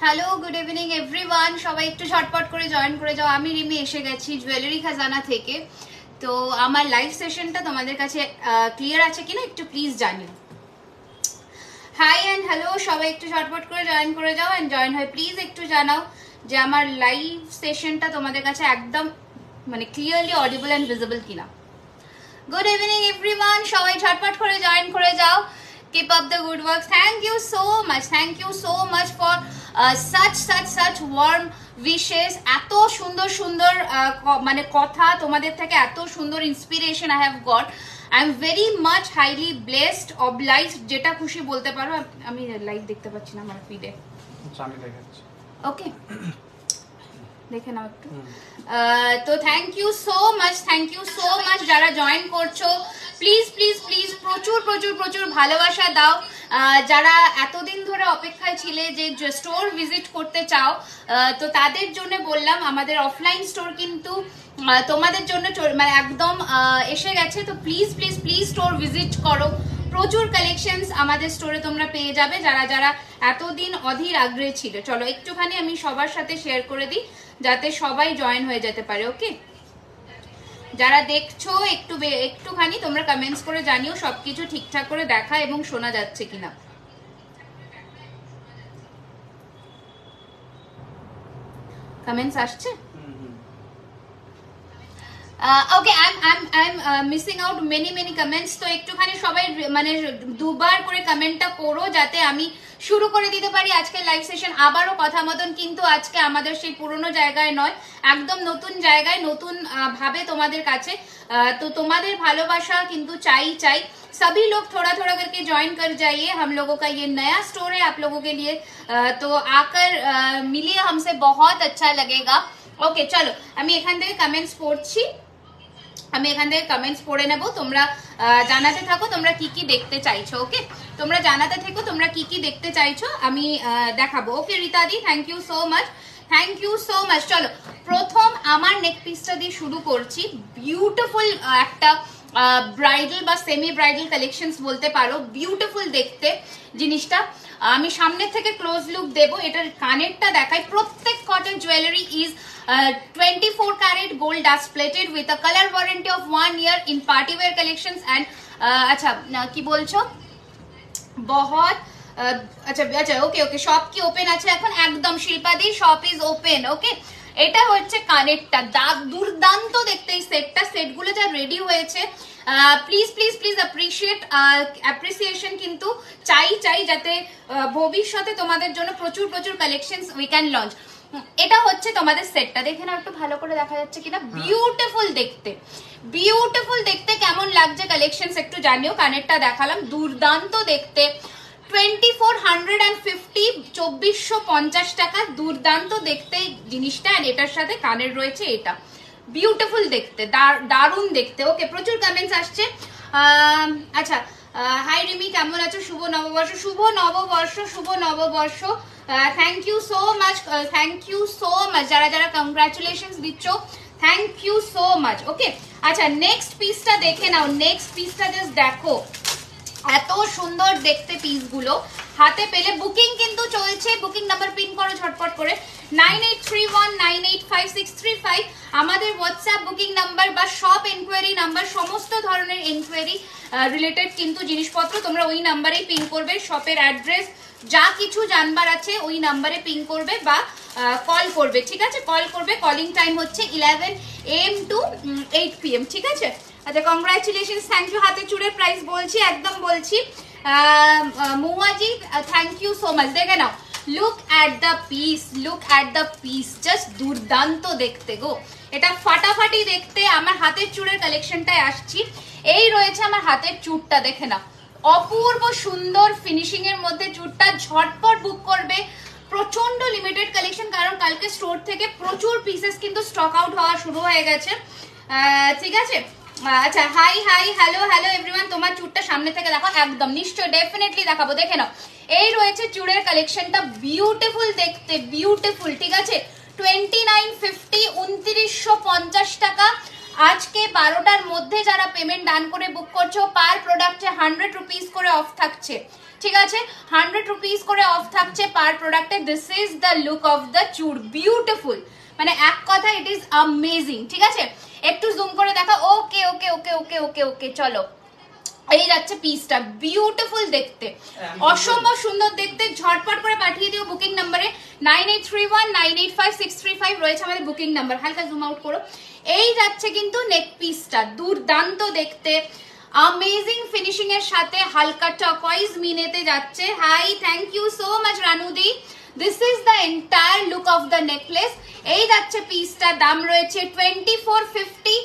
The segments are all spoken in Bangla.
Hello, good evening everyone. সবাই একটু ঝটপট করে জয়েন করে যাও। আমি রিমি এসে গেছি জুয়েলারি খাজানা থেকে। তো আমার লাইভ সেশনটা তোমাদের কাছে ক্লিয়ার আছে কিনা একটু প্লিজ জানিও। হাই অ্যান্ড হ্যালো, সবাই একটু ঝটপট করে জয়েন করে যাও অ্যান্ড জয়েন হয়ে প্লিজ একটু জানাও যে আমার লাইভ সেশনটা তোমাদের কাছে একদম মানে ক্লিয়ারলি অডিবল অ্যান্ড ভিজিবল কিনা। গুড ইভিনিং এভরিওয়ান, সবাই ঝটপট করে জয়েন করে যাও। Keep up the good work. Thank you so much. Thank you so much for such warm wishes. এত সুন্দর সুন্দর মানে কথা তোমাদের থেকে, এত সুন্দর inspiration I have got. I am very much highly blessed, obliged, যেটা খুশি বলতে পারো। আমি লাইভ দেখতে পাচ্ছি না আমার ফিডে। আচ্ছা, আমি দেখাচ্ছি। ওকে, দেখে নাও একটু। তো থ্যাংক ইউ সো মাচ যারা জয়েন করছো। প্লিজ প্লিজ প্লিজ প্রচুর প্রচুর প্রচুর ভালোবাসা দাও। যারা এতদিন ধরে অপেক্ষায় ছিলে যে স্টোর ভিজিট করতে চাও, তো তাদের জন্য বললাম আমাদের অফলাইন স্টোর কিন্তু তোমাদের জন্য মানে একদম এসে গেছে। তো please please please store visit করো। প্রচুর কালেকশনস আমাদের স্টোরে তোমরা পেয়ে যাবে যারা যারা এতদিন অধীর আগ্রহী ছিল। চলো একটুখানি আমি সবার সাথে শেয়ার করে দিই যাতে সবাই জয়েন হয়ে যেতে পারে। ওকে, যারা দেখছো একটুখানি তোমরা কমেন্টস করে জানিও সবকিছু ঠিকঠাক করে দেখা এবং শোনা যাচ্ছে কিনা। কমেন্টস আসছে? ওকে, I'm missing out many comments. তো একটুখানি সবাই মানে দুবার করে কমেন্টটা করো যাতে আমি শুরু করে দিতে পারি আজকে লাইভ সেশন। আবারও কথা মতন কিন্তু আজকে আমাদের সেই পুরনো জায়গায় নয়, একদম নতুন জায়গায়, নতুন ভাবে তোমাদের কাছে। तो तुम्हारे भालोबाशा किंतु चाई सभी लोग थोड़ा थोड़ा करके ज्वाइन कर जाइए। हम लोगों का ये नया स्टोर है आप लोगों के लिए, तो आकर मिलिए हमसे, बहुत अच्छा लगेगा। ओके चलो আমি এখান থেকে কমেন্টস পড়ছি, আমি এখান থেকে কমেন্টস পড়ে নেব। তোমরা জানাতে থাকো তোমরা কি কি দেখতে চাইছো। ওকে, তোমরা জানাতে থাকো তোমরা কি কি দেখতে চাইছো, আমি দেখাবো। ওকে রিতাদি, thank you so much, thank you so much. চলো প্রথম আমার নেক পিসটা দিয়ে শুরু করছি। বিউটিফুল একটা ব্রাইডাল বা সেমি ব্রাইডাল কালেকশনস বলতে পারো। বিউটিফুল দেখতে জিনিসটা। আমি সামনে থেকে ক্লোজ লুক দেবো। এটার কানেরটা দেখাই। প্রত্যেক কটের jewellery is 24 carat gold dust plated with a color warranty of 1 year in party wear collections and अच्छा কি বলছো बहुत আচ্ছা আচ্ছা ওকে ওকে শপ কি ওপেন আছে এখন? একদম শিল্পাদি শপ ইজ ওপেন। ওকে, এটা হচ্ছে কানেরটা, দুর্দান্ত দেখতে এই সেটটা। সেটগুলো যা রেডি হয়েছে প্লিজ প্লিজ প্লিজ অ্যাপ্রিসিয়েশন কিন্তু চাই যাতে ভবিষ্যতে তোমাদের জন্য প্রচুর প্রচুর কালেকশনস উই ক্যান লঞ্চ। এটা হচ্ছে তোমাদের সেটটা, দেখে না একটু ভালো করে দেখা যাচ্ছে কিনা। বিউটিফুল দেখতে, বিউটিফুল দেখতে। কেমন লাগছে কালেকশনস একটু জানিও। কানেরটা দেখালাম, দুর্দান্ত দেখতে। 2450 2450 টাকা, দুর্দান্ত দেখতে জিনিসটা। আর এটার সাথে কানের রয়েছে এটা, বিউটিফুল দেখতে, দারুণ দেখতে। ওকে, প্রচুর কমেন্টস আসছে। আচ্ছা, হাই রিমি কেমন আছো? শুভ নববর্ষ, শুভ নববর্ষ, শুভ নববর্ষ। Thank you so much, thank you so much যারা যারা কংগ্রাচুলেশনস দিচ্ছ, thank you so much. Okay, আচ্ছা নেক্সট পিসটা দেখে নাও। নেক্সট পিসটা জাস্ট দেখো, এত সুন্দর দেখতে পিসগুলো। হাতে পেলে বুকিং কিন্তু চলছে। বুকিং নাম্বার পিন করো ঝটপট করে 9831985635। আমাদের হোয়াটসঅ্যাপ বুকিং নাম্বার বা শপ এনকোয়ারি নাম্বার, সমস্ত ধরনের এনকোয়ারি রিলেটেড কিন্তু জিনিসপত্র তোমরা ওই নাম্বারেই পিন করবে। শপের অ্যাড্রেস যা কিছু জানবার আছে ওই নাম্বারে পিন করবে বা কল করবে। ঠিক আছে, কল করবে। কলিং টাইম হচ্ছে 11 AM to 8 PM। ঠিক আছে, আচ্ছা কংগ্রাচুলেশন, থ্যাংক ইউ। হাতে চুড়ের প্রাইস বলছি, একদম বলছি। মৌয়াজি থ্যাংক ইউ সো মাচ। দেখে নাও, look at the piece, look at the piece, just দুর্দান্ত দেখতে গো। এটা ফাটাফাটি দেখতে। আমার হাতের চুড়ের কালেকশনটায় আসছি। এই রয়েছে আমার হাতের চুড়টা, দেখে নাও, অপূর্ব সুন্দর ফিনিশিং এর মধ্যে চুড়টা। ঝটপট বুক করবে, প্রচন্ড লিমিটেড কালেকশন, কারণ কালকে স্টোর থেকে প্রচুর পিসেস কিন্তু স্টক আউট হওয়া শুরু হয়ে গেছে। ঠিক আছে, আচ্ছা high hi hello hello everyone. তোমার চুড়টা সামনে থেকে দেখো, একদম নিশ্চয় ডেফিনেটলি দেখাবো। দেখে নাও, এই রয়েছে চুড়ের কালেকশনটা, বিউটিফুল দেখতে, বিউটিফুল। ঠিক আছে, 2950 2950 টাকা। আজকে 12টার মধ্যে যারা পেমেন্ট ডান করে বুক করছো, পার প্রোডাক্টে 100 রুপিস করে অফ থাকছে। ঠিক আছে 100 রুপিস করে অফ থাকছে পার প্রোডাক্টে। This is the look of the chur, beautiful, মানে এক কথা ইট ইজ অ্যামেজিং। ঠিক আছে একটু জুম করে দেখা। ওকে ওকে ওকে ওকে ওকে ওকে চলো, এই যাচ্ছে পিসটা, বিউটিফুল দেখতে, অসম্ভব সুন্দর দেখতে। ঝটপট করে পাঠিয়ে দিও বুকিং নাম্বারে 9831985635 রয়েছে আমাদের বুকিং নাম্বার। হালকা জুম আউট করো। এই যাচ্ছে কিন্তু নেক পিসটা, দুর্দান্ত দেখতে, অ্যামেজিং ফিনিশিং এর সাথে হালকা টারকয়েজ মিনেতে যাচ্ছে। Hi, thank you so much রানুদি। This is the entire look of the necklace. এই যাচ্ছে পিসটা, দাম রয়েছে 2450।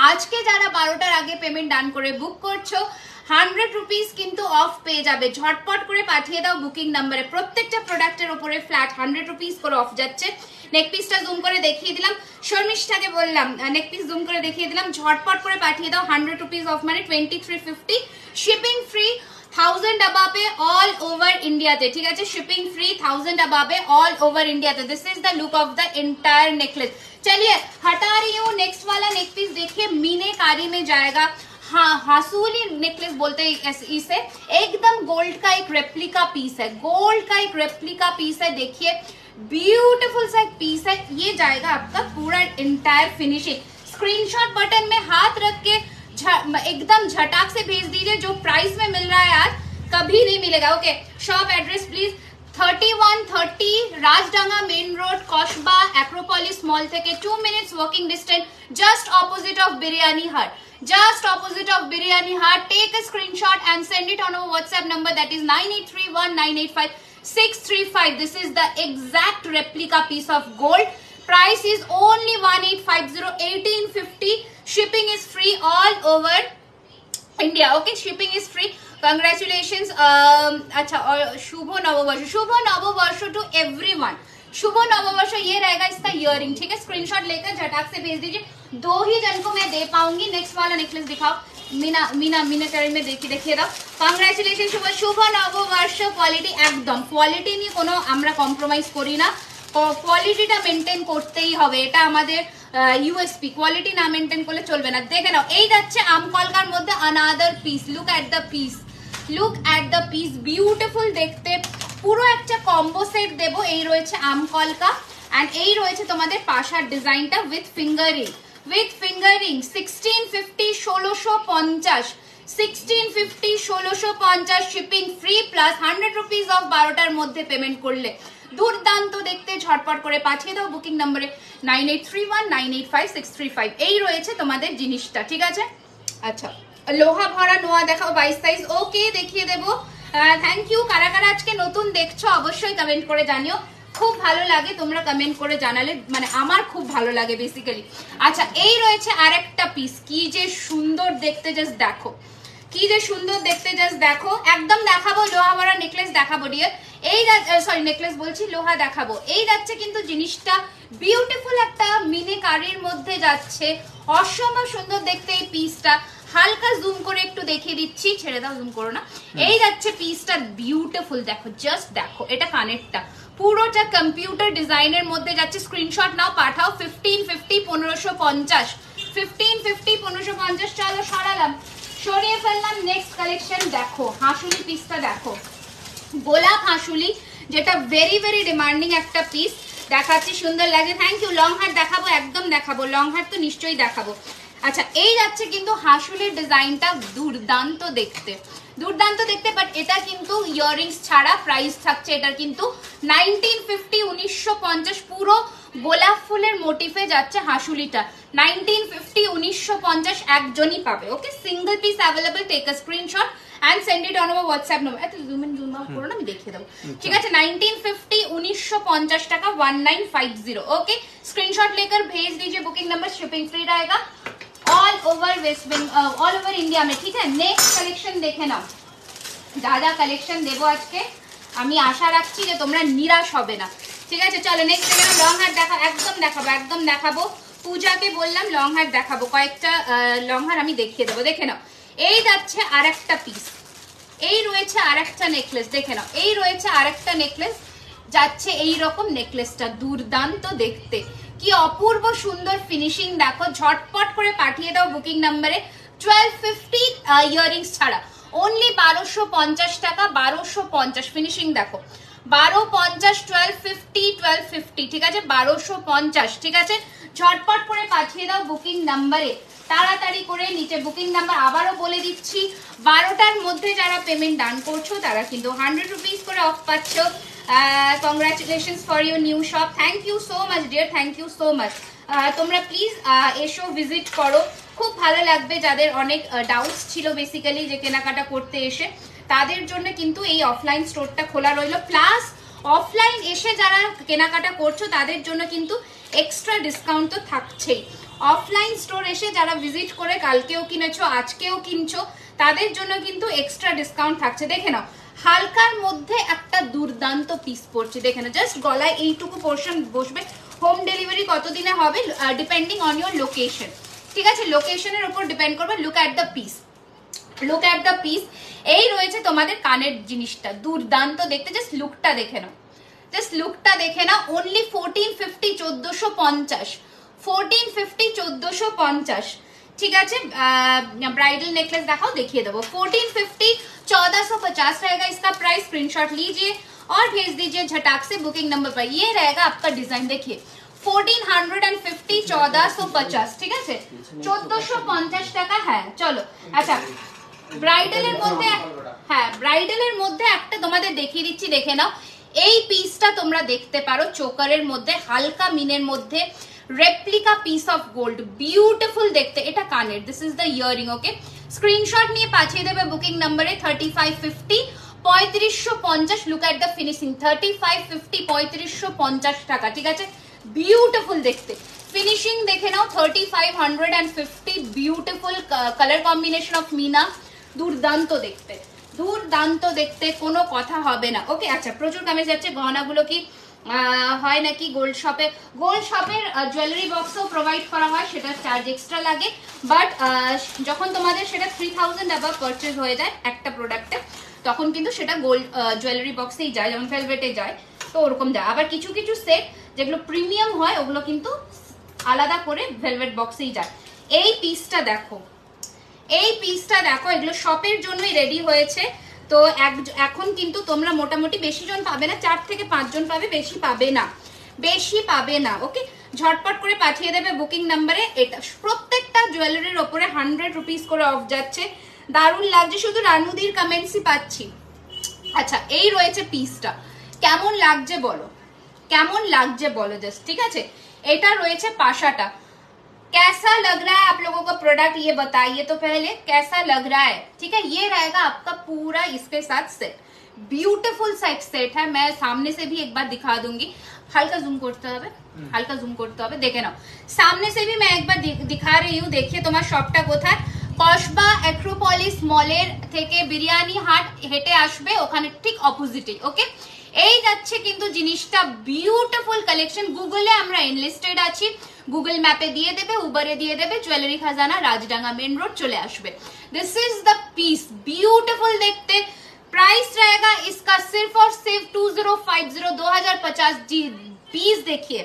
আজকে যারা 12টার আগে পেমেন্ট ডান করে বুক করছো 100 রুপিস কিন্তু অফ পেয়ে যাবে। ঝটপট করে পাঠিয়ে দাও বুকিং নাম্বারে। প্রত্যেকটা প্রোডাক্টের উপরে ফ্ল্যাট 100 রুপিস করে অফ যাচ্ছে। নেক পিসটা জুম করে দেখিয়ে দিলাম, শর্মিষ্ঠাকে বললাম নেক পিস জুম করে দেখিয়ে দিলাম। ঝটপট করে পাঠিয়ে দাও, 100 রুপিস অফ মানে 2350, shipping free 1000 above all over India তে। ঠিক আছে shipping free 1000 above all over India তে। This is the look of the entire necklace. चलिए हटा रही हूँ, नेक्स्ट वाला नेक पीस देखिए, मीनाकारी में जाएगा। हाँ, हासूली नेकलेस बोलते हैं इसे। एकदम गोल्ड का एक रेप्लिका पीस है, गोल्ड का एक रेप्लिका पीस है। देखिए ब्यूटीफुल सा एक पीस है, ये जाएगा आपका पूरा एंटायर फिनिशिंग। स्क्रीनशॉट बटन में हाथ रख के एकदम झटाक से भेज दीजिए। जो प्राइस में मिल रहा है आज कभी नहीं मिलेगा। Okay shop address please 3130 Rajdanga main road, Kasba Acropolis mall থেকে 2 minutes walking distance, just opposite of Biryani Hut, just opposite of biryani hut. Take a screenshot and send it on our WhatsApp number, that is 9831985635. this is the exact replica piece of gold. Price is only 1850, 1850. Shipping is free all over India. Okay, shipping is free. Congratulations. अच्छा, और शुभ नववर्ष to everyone. शुभ नववर्ष ये रहेगा इसका इयरिंग। ठीक है स्क्रीनशॉट लेकर झटाक से भेज दीजिए। 2 ही जन को मैं दे पाऊंगी। नेक्स्ट वाला नेकलेस दिखाओ, मीना टर्न में देखिए दाও। কংগ্রাচুলেশন শুভ নববর্ষ। কোয়ালিটি একদম, কোয়ালিটি নিয়ে কোনো আমরা কম্প্রোমাইজ করি না, কোয়ালিটিটা মেনটেন করতেই হবে, এটা আমাদের ইউএসপি। কোয়ালিটি না মেনটেন করলে চলবে না। দেখে নাও এই যাচ্ছে আমকলকার মধ্যে another piece. Look at the piece, look at the piece, beautiful দেখতে, পুরো একটা কম্বো সেট দেবো। এই রয়েছে আমকলকা এন্ড এই রয়েছে তোমাদের পাশার ডিজাইনটা with fingering, 1650 1650, 1650 1650 shipping free plus 100 rupees off 12টার মধ্যে পেমেন্ট করলে। দুর্দান্ত দেখতে, ঝটপট করে পাঠিয়ে দাও বুকিং নম্বরে 9831985635। এই রয়েছে তোমাদের জিনিসটা। ঠিক আছে আচ্ছা, লোহা ভরা নোয়া দেখাও 22 সাইজ। ওকে দেখিয়ে দেবো। Thank you. কারা কারা আজকে নতুন দেখছো অবশ্যই কমেন্ট করে জানিও। খুব ভালো লাগে তোমরা কমেন্ট করে জানালে, মানে আমার খুব ভালো লাগে বেসিক্যালি। আচ্ছা এই রয়েছে আরেকটা পিস, কি যে সুন্দর দেখতে, জাস্ট দেখো কি যে সুন্দর দেখতে, জাস্ট দেখো। একদম দেখাবো লোহা ভরা নেকলেস দেখাবো ডিয়ার। এই সরি নেকলেস বলছি, লোহা দেখাবো। এই যাচ্ছে কিন্তু জিনিসটা বিউটিফুল একটা মিনাকারির মধ্যে যাচ্ছে, অসম্ভব সুন্দর দেখতে এই পিসটা। হালকা জুম করে একটু দেখিয়ে দিচ্ছি, ছেড়ে দাও জুম করো না। এই যাচ্ছে পিসটা, বিউটিফুল দেখো, জাস্ট দেখো। এটা কানেরটা পুরোটা কম্পিউটার ডিজাইনের মধ্যে যাচ্ছে। স্ক্রিনশট নাও, পাঠাও 1550 1550, 1550 1550। চলো সরালাম, সরিয়ে ফেললাম। নেক্সট কালেকশন দেখো, হাসুলি পিসটা দেখো, গোলাপ হাসুলি, যেটা ভেরি ভেরি ডিমান্ডিং একটা পিস। দেখাচ্ছি, সুন্দর লাগে। Thank you. লং হার দেখাবো, একদম দেখাবো, লং হার তো নিশ্চয়ই দেখাবো। আচ্ছা এই যাচ্ছে কিন্তু হাসুলির ডিজাইনটা, দুর্দান্ত দেখতে, দুর্দান্ত দেখতে। বাট এটা কিন্তু ইয়াররিংস ছাড়া প্রাইস থাকছে এটার কিন্তু 1950 1950। পুরো গোলাপ ফুলের মোটিফে যাচ্ছে হাসুলিটা, 1950 1950 একজনই পাবে। Okay single piece available. Take a screenshot and send it on our WhatsApp number. এত জুম ইন জুম আউট করো না, আমি দেখিয়ে দেবো। ঠিক আছে 1950 1950 টাকা 1950। ओके स्क्रीनशॉट लेकर भेज दीजिए। बुकिंग नंबर शिपिंग फ्री रहेगा all over West Bengal, all over India में। ठीक है नेक्स्ट কালেকশন দেখে নাও। যা যা কালেকশন দেবো আজকে আমি আশা রাখছি যে তোমরা নিরাশ হবে না। ঠিক আছে চলো নেক্সট দেখে নাও। লং হার দেখা, একদম দেখাবো, একদম দেখাবো। পূজাকে বললাম লং হার দেখাবো, কয়েকটা লং হার আমি দেখিয়ে দেবো। দেখে নাও এই যাচ্ছে আরেকটা পিস, এই রয়েছে আরেকটা নেকলেস। দেখে নাও এই রয়েছে আরেকটা নেকলেস যাচ্ছে। এই রকম নেকলেসটা দুর্দান্ত দেখতে, কি অপূর্ব সুন্দর ফিনিশিং দেখো। ঝটপট করে পাঠিয়ে দাও বুকিং নাম্বারে 1250 ইয়াররিংস ছাড়া। অনলি 1250 টাকা, 1250 ফিনিশিং দেখো, 1250, 1250, 1250, ঠিক আছে, 1250, ঠিক আছে। ঝটপট করে পাঠিয়ে দাও বুকিং নাম্বারে, তাড়াতাড়ি করে নিচে বুকিং নাম্বার আবারও বলে দিচ্ছি, 12টার মধ্যে যারা পেমেন্ট ডান করছো তারা কিন্তু 100 রুপিস করে অফ পাচ্ছ। Congratulations for your new shop, thank you so much dear, thank you so much. তোমরা প্লিজ এসো, ভিজিট করো, খুব ভালো লাগবে। যাদের অনেক ডাউটস ছিল বেসিক্যালি যে কেনাকাটা করতে এসে, তাদের জন্য কিন্তু এই অফলাইন স্টোরটা খোলা রইল। প্লাস অফলাইন এসে যারা কেনাকাটা করছো তাদের জন্য কিন্তু এক্সট্রা ডিসকাউন্ট তো থাকছেই। অফলাইন স্টোর এসে যারা ভিজিট করে কালকেও কিনেছো, আজকেও কিনছো, তাদের জন্য কিন্তু এক্সট্রা ডিসকাউন্ট থাকছে। দেখে নাও, হালকার মধ্যে একটা দুর্দান্ত পিস পড়ছে, দেখে নাও, জাস্ট গলায় এইটুকু পোর্শন বসবে। হোম ডেলিভারি কতদিনে হবে ডিপেন্ডিং অন ইউর লোকেশন, ঠিক আছে, লোকেশনের উপর ডিপেন্ড করবে। Look at the piece, look at the piece. এই রয়েছে তোমাদের কানের জিনিসটা, দুর্দান্ত দেখতে, জাস্ট লুকটা দেখে নাও, জাস্ট লুকটা দেখে নাও। অনলি 1450, 1450, 1450, 1450, ঠিক আছে। ब्राइडल नेकलेस दिखाओ, देखिए देवो 1450, 1450 रहेगा इसका प्राइस। स्क्रीनशॉट लीजिए और भेज दीजिए झटाक से बुकिंग नंबर पर। ये रहेगा आपका डिजाइन, देखिए 1450, 1450, ঠিক আছে, 1450 টাকা। হ্যাঁ চলো, আচ্ছা ব্রাইডালের মধ্যে, হ্যাঁ ব্রাইডালের মধ্যে একটা তোমাদের দেখিয়ে দিচ্ছি, দেখে নাও। এই পিসটা তোমরা দেখতে পারো, চোকারের মধ্যে হালকা মিনের মধ্যে replica piece of gold, beautiful দেখতে। এটা কানের, this is the earring, okay. Screenshot নিয়ে পাঠিয়ে দেবে বুকিং নাম্বারে 3550, 3550। লুক এট দ্য ফিনিশিং, 3550, 3550 টাকা, ঠিক আছে, বিউটিফুল দেখতে। ফিনিশিং দেখে নাও, 3550, বিউটিফুল কালার কম্বিনেশন অফ মিনা, দুর্দান্ত দেখতে, দুর্দান্ত দেখতে, কোনো কথা হবে না, ওকে। আচ্ছা প্রচুর কামে যাচ্ছে, গহনাগুলো কি হয় নাকি গোল্ড শপে? গোল্ড শপের জুয়েলারি বক্সও প্রোভাইড করা হয়, সেটা চার্জ এক্সট্রা লাগে, বাট যখন তোমাদের সেটা 3000 অ্যাবাভ পারচেজ হয়ে যায় একটা প্রোডাক্টে, তখন কিন্তু সেটা গোল্ড জুয়েলারি বক্সেই যায়, যেমন ভেলভেটে যায়, তো ওরকম যায়। আবার কিছু কিছু সেট যেগুলো প্রিমিয়াম হয় ওগুলো কিন্তু আলাদা করে ভেলভেট বক্সেই যায়। এই পিসটা দেখো, এই পিসটা দেখো, এগুলো শপের জন্যই রেডি হয়েছে। তো এখন কিন্তু তোমরা মোটামুটি বেশি জন পাবে না, 4 থেকে 5 জন পাবে, বেশি পাবে না, বেশি পাবে না, ওকে। ঝটপট করে পাঠিয়ে দেবে বুকিং নাম্বারে। এটা প্রত্যেকটা জুয়েলারির ওপরে 100 রুপিস করে অফ যাচ্ছে, দারুণ লাগছে, শুধু রানুদির কমেন্টসই পাচ্ছি। আচ্ছা এই রয়েছে পিসটা, কেমন লাগছে বলো, কেমন লাগছে বলো জাস্ট, ঠিক আছে। এটা রয়েছে পাশাটা, कैसा लग रहा है आप लोगों का प्रोडक्ट, ये बताइए तो पहले कैसा लग रहा है, ठीक है। ये रहेगा आपका पूरा इसके साथ सेट, ब्यूटीफुल सेट है। मैं सामने से भी एक बार दिखा दूंगी, हल्का जूम करते হবে, হালকা জুম করতে হবে, দেখে নাও। সামনে से भी मैं एक बार दिखा रही हूँ, देखिए তোমার শপটা কোথায়। কসবা অ্যাক্রোপলিস মলের থেকে বিরিয়ানি হাট হেঁটে আসবে, ওখানে ঠিক অপোজিটে, ওকে। এই যাচ্ছে কিন্তু জিনিসটা, বিউটিফুল কালেকশন। গুগলে আমরা এনলিস্টেড আছি, গুগল ম্যাপে দিয়ে দেবে, উবারে দিয়ে দেবে, জুয়েলারি খাজানা রাজডাঙ্গা মেন रोड चले আসবে। This is the piece, beautiful देखते। प्राइस रहेगा इसका सिर्फ और सिर्फ 2050, 2050। जी पीस देखिए,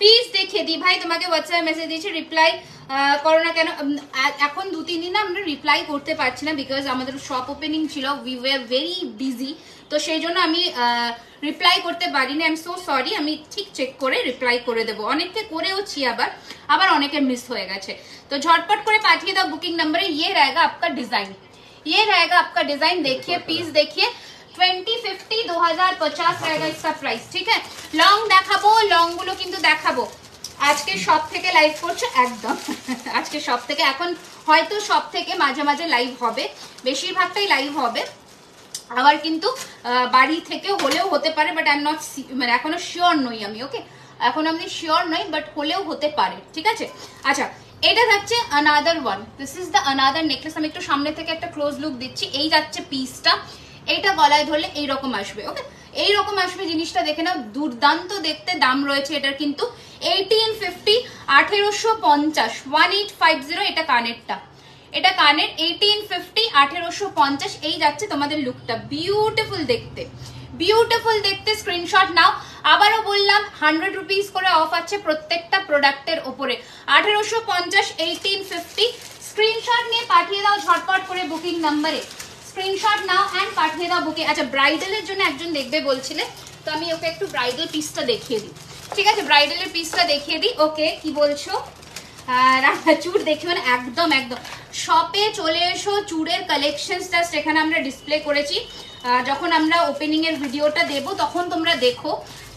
पीस देखिए। दी भाई তোমাকে হোয়াটসঅ্যাপে মেসেজ দিয়েছি, রিপ্লাই করো না কেন? এখন 2-3 দিন আমরা রিপ্লাই করতে পারছি না, বিকজ আমাদের শপ ওপেনিং ছিল, উই ওয়ার ভেরি বিজি, তো সেই জন্য আমি রিপ্লাই করতে পারিনি। আই এম সো সরি, আমি ঠিক চেক করে রিপ্লাই করে দেবো। অনেককে করেওছি, আবার অনেকে মিস হয়ে গেছে, তো ঝটপট করে পাঠিয়ে দাও বুকিং নাম্বারে। ये रहेगा आपका डिजाइन, ये रहेगा आपका डिजाइन, देखिए पीस देखिए, 2050, 2050 रहेगा इसका प्राइस, ठीक है। লং দেখাবো, লং গুলো কিন্তু দেখাবো। আজকে সব থেকে লাইভ করছে একদম, আজকে সব থেকে, এখন হয়তো সব থেকে মাঝে মাঝে লাইভ হবে, বেশিরভাগটাই লাইভ হবে, আবার কিন্তু বাড়ি থেকে হলেও হতে পারে, বাট আই এম নট, মানে এখনো শিওর নই আমি, ওকে, এখন আমি শিওর নই, বাট হলেও হতে পারে, ঠিক আছে। আচ্ছা এটা যাচ্ছে another one, this is the another necklace. আমি একটু সামনে থেকে একটা ক্লোজ লুক দিচ্ছি। এই যাচ্ছে পিসটা, এইটা গলায় ধরলে এইরকম আসবে, ওকে, এইরকম আসবে জিনিসটা, দেখে নাও, দুর্দান্ত দেখতে। দাম রয়েছে এটার কিন্তু 1850, 1850, 1850। এটা কানেরটা, এটা কানের, 1850, 1850। এই যাচ্ছে তোমাদের লুকটা, বিউটিফুল দেখতে, বিউটিফুল দেখতে। স্ক্রিনশট নাও। আবারও বললাম 100 রুপিস করে অফ আছে প্রত্যেকটা প্রোডাক্টের ওপরে, 1850, 1850। স্ক্রিনশট নিয়ে পাঠিয়ে দাও ঝটপট করে বুকিং নাম্বারে, স্ক্রিনশট নাও এন্ড পাঠিয়ে দাও বুকে। আচ্ছা ব্রাইডালের জন্য একজন দেখবে বলছিলে, তো আমি ওকে একটু ব্রাইডাল পিসটা দেখিয়ে দিই। ঠিক আছে, ব্রাইডালের পিসটা দেখিয়ে দিই। ওকে, কি বলছো? চুড় দেখিও না, একদম একদম শপে চলে এসো, চুড়ের কালেকশন জাস্ট এখানে আমরা ডিসপ্লে করেছি, যখন আমরা ওপেনিং এর ভিডিওটা দেব তখন তোমরা দেখো।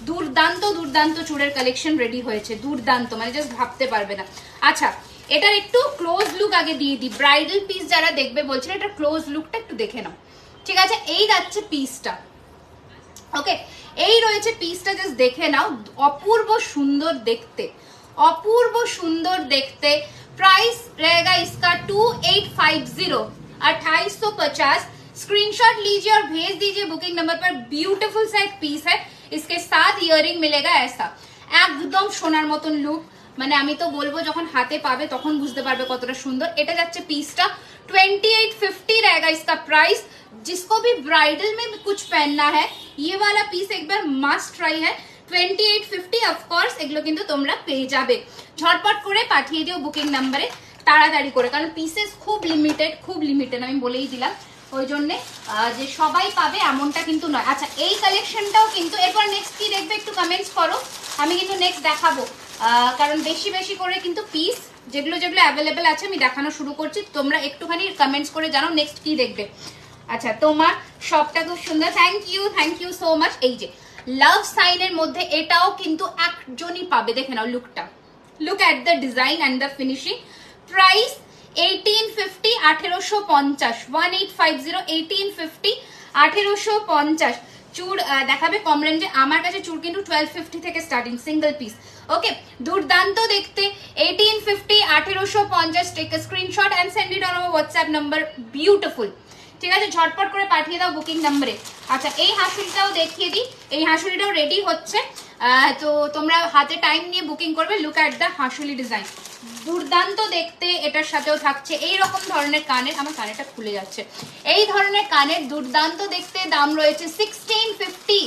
দুর্দান্ত দুর্দান্ত চুড়ের কালেকশন রেডি হয়েছে, দুর্দান্ত, মানে জাস্ট ভাবতে পারবে না। আচ্ছা এটার একটু ক্লোজ লুক আগে দিয়ে দিই, ব্রাইডাল পিস যারা দেখবে বলছিল এটার ক্লোজ লুকটা একটু দেখে নাও। ঠিক আছে, এই যাচ্ছে পিসটা। ওকে, এই রয়েছে পিসটা, জাস্ট দেখে নাও, অপূর্ব সুন্দর দেখতে, অপূর্ব সুন্দর দেখতে। प्राइस रहेगा इसका 2850, 2850। स्क्रीनशॉट लीजिए और भेज दीजिए बुकिंग नंबर पर। ब्यूटीफुल सा एक पीस है, इसके साथ ইয়ারিং मिलेगा ऐसा, একদম সোনার মতন লুক, মানে আমি তো বলবো যখন হাতে পাবে তখন বুঝতে পারবে কতটা সুন্দর। এটা যাচ্ছে পিসটা 2850 रहेगा इसका प्राइस। जिसको भी ब्राइडल में कुछ पहनना है ये वाला पीस एक बार मस्ट ट्राई है। 2850 অফকোর্স এগুলো কিন্তু তোমরা পেয়ে যাবে। ঝটপট করে পাঠিয়ে দিও বুকিং নাম্বারে তাড়াতাড়ি করে, কারণ পিসেস খুব লিমিটেড আমি বলেই দিলাম, ওই জন্যে যে সবাই পাবে এমনটা কিন্তু নয়। আচ্ছা এই কালেকশনটাও কিন্তু, এরপর নেক্সট কি দেখবে একটু কমেন্টস করো, আমি কিন্তু নেক্সট দেখাবো, কারণ বেশি বেশি করে কিন্তু পিস যেগুলো যেগুলো অ্যাভেলেবেল আছে আমি দেখানো শুরু করছি, তোমরা একটুখানি কমেন্টস করে জানো নেক্সট কি দেখবে। আচ্ছা তোমার শপটা খুব সুন্দর, থ্যাংক ইউ সো মাচ। এই যে লাভ সাইনের মধ্যে এটাও কিন্তু একজনই পাবে, দেখে নাও লুকটা, look at the design and the finishing. Price 1850, 1850, 1850, 1850, 1850। চুড় দেখাবে কম রেঞ্জে, আমার কাছে চুড় কিন্তু 1250 থেকে স্টার্টিং সিঙ্গেল পিস। ওকে, দুর্দান্ত দেখতে, 1850, 1850। Take a screenshot and send it on our WhatsApp number. Beautiful, ঠিক আছে, ঝটপট করে পাঠিয়ে দাও বুকিং নাম্বারে। আচ্ছা এই হাঁসুলিটাও দেখিয়ে দিই, এই হাঁসুলিটাও রেডি হচ্ছে, তো তোমরা হাতে টাইম নিয়ে বুকিং করবে। লুক এট দ্য হাঁসুলি ডিজাইন, দুর্দান্ত দেখতে। এটার সাথেও থাকছে এই রকম ধরনের কানের, আমার কানেরটা খুলে যাচ্ছে, এই ধরনের কানের, দুর্দান্ত দেখতে। দাম রয়েছে 1650,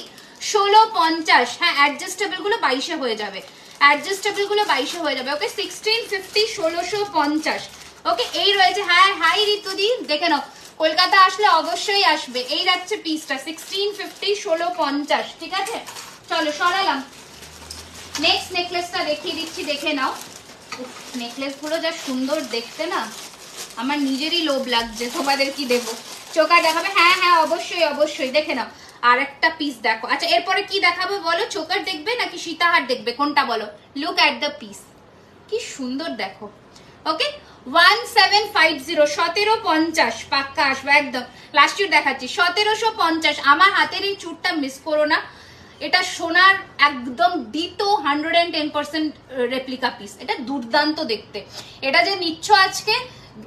1650। হ্যাঁ অ্যাডজাস্টেবল গুলো 22 হয়ে যাবে, অ্যাডজাস্টেবল গুলো 22 হয়ে যাবে। ওকে 1650, 1650। ওকে এই রয়েছে, হ্যাঁ হাই ঋতুদি, দেখে নাও কলকাতা আসলে অবশ্যই আসবে। এই যাচ্ছে পিসটা 1650, 1650। ঠিক আছে, চলো সরালাম। নেক্সট নেকলেসটা দেখিয়ে দিচ্ছি, দেখে নাও। নেকলেস গুলো যা সুন্দর দেখতে না, আমার নিজেরই লোভ লাগছে, তোমাদের কি দেবো, চোখা দেখাবে? হ্যাঁ হ্যাঁ অবশ্যই অবশ্যই, দেখে নাও। আর একটা পিস দেখো। আচ্ছা এরপরে কি দেখাবো বলো, চোকার দেখবে নাকি সীতাহার দেখবে, কোনটা বলো? লুক এট দ্য পিস, কি সুন্দর দেখো। ওকে 1750, 1750 পাক্কা আসবে একদম। লাস্ট চুর দেখাচ্ছি 1750। আমার হাতের এই চুরটা মিস করো না, এটা সোনার একদম ডিটো 110% রেপ্লিকা পিস, এটা দুর্দান্ত দেখতে। এটা যে নিচ্ছ আজকে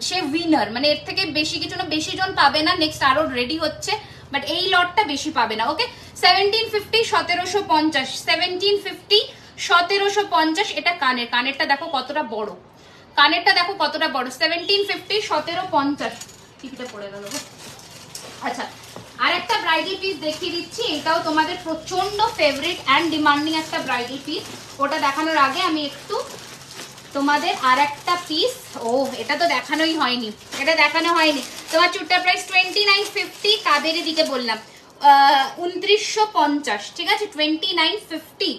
সে উইনার, মানে এর থেকে বেশি কিছু না, বেশি জন পাবে না, নেক্সট আরো রেডি হচ্ছে, বাট এই লটটা বেশি পাবে না। ওকে 1750, 1750, 1750, 1750। এটা কানেরটা দেখো কতটা বড়, কানেরটা দেখো কতটা বড়। 1750, 1750। টিকিটা পড়ে গেল। আচ্ছা আর একটা ব্রাইডাল পিস দেখিয়ে দিচ্ছি, এটাও তোমাদের প্রচন্ড ফেভারিট অ্যান্ড ডিমান্ডিং একটা ব্রাইডাল পিস। ওটা দেখানোর আগে আমি একটু তোমাদের আর একটা পিস, ও এটা তো দেখানোই হয়নি, এটা দেখানো হয়নি। তোমার চুটটা প্রাইস 2950, কাবেরি দিকে বললাম 2950। ঠিক আছে 2950।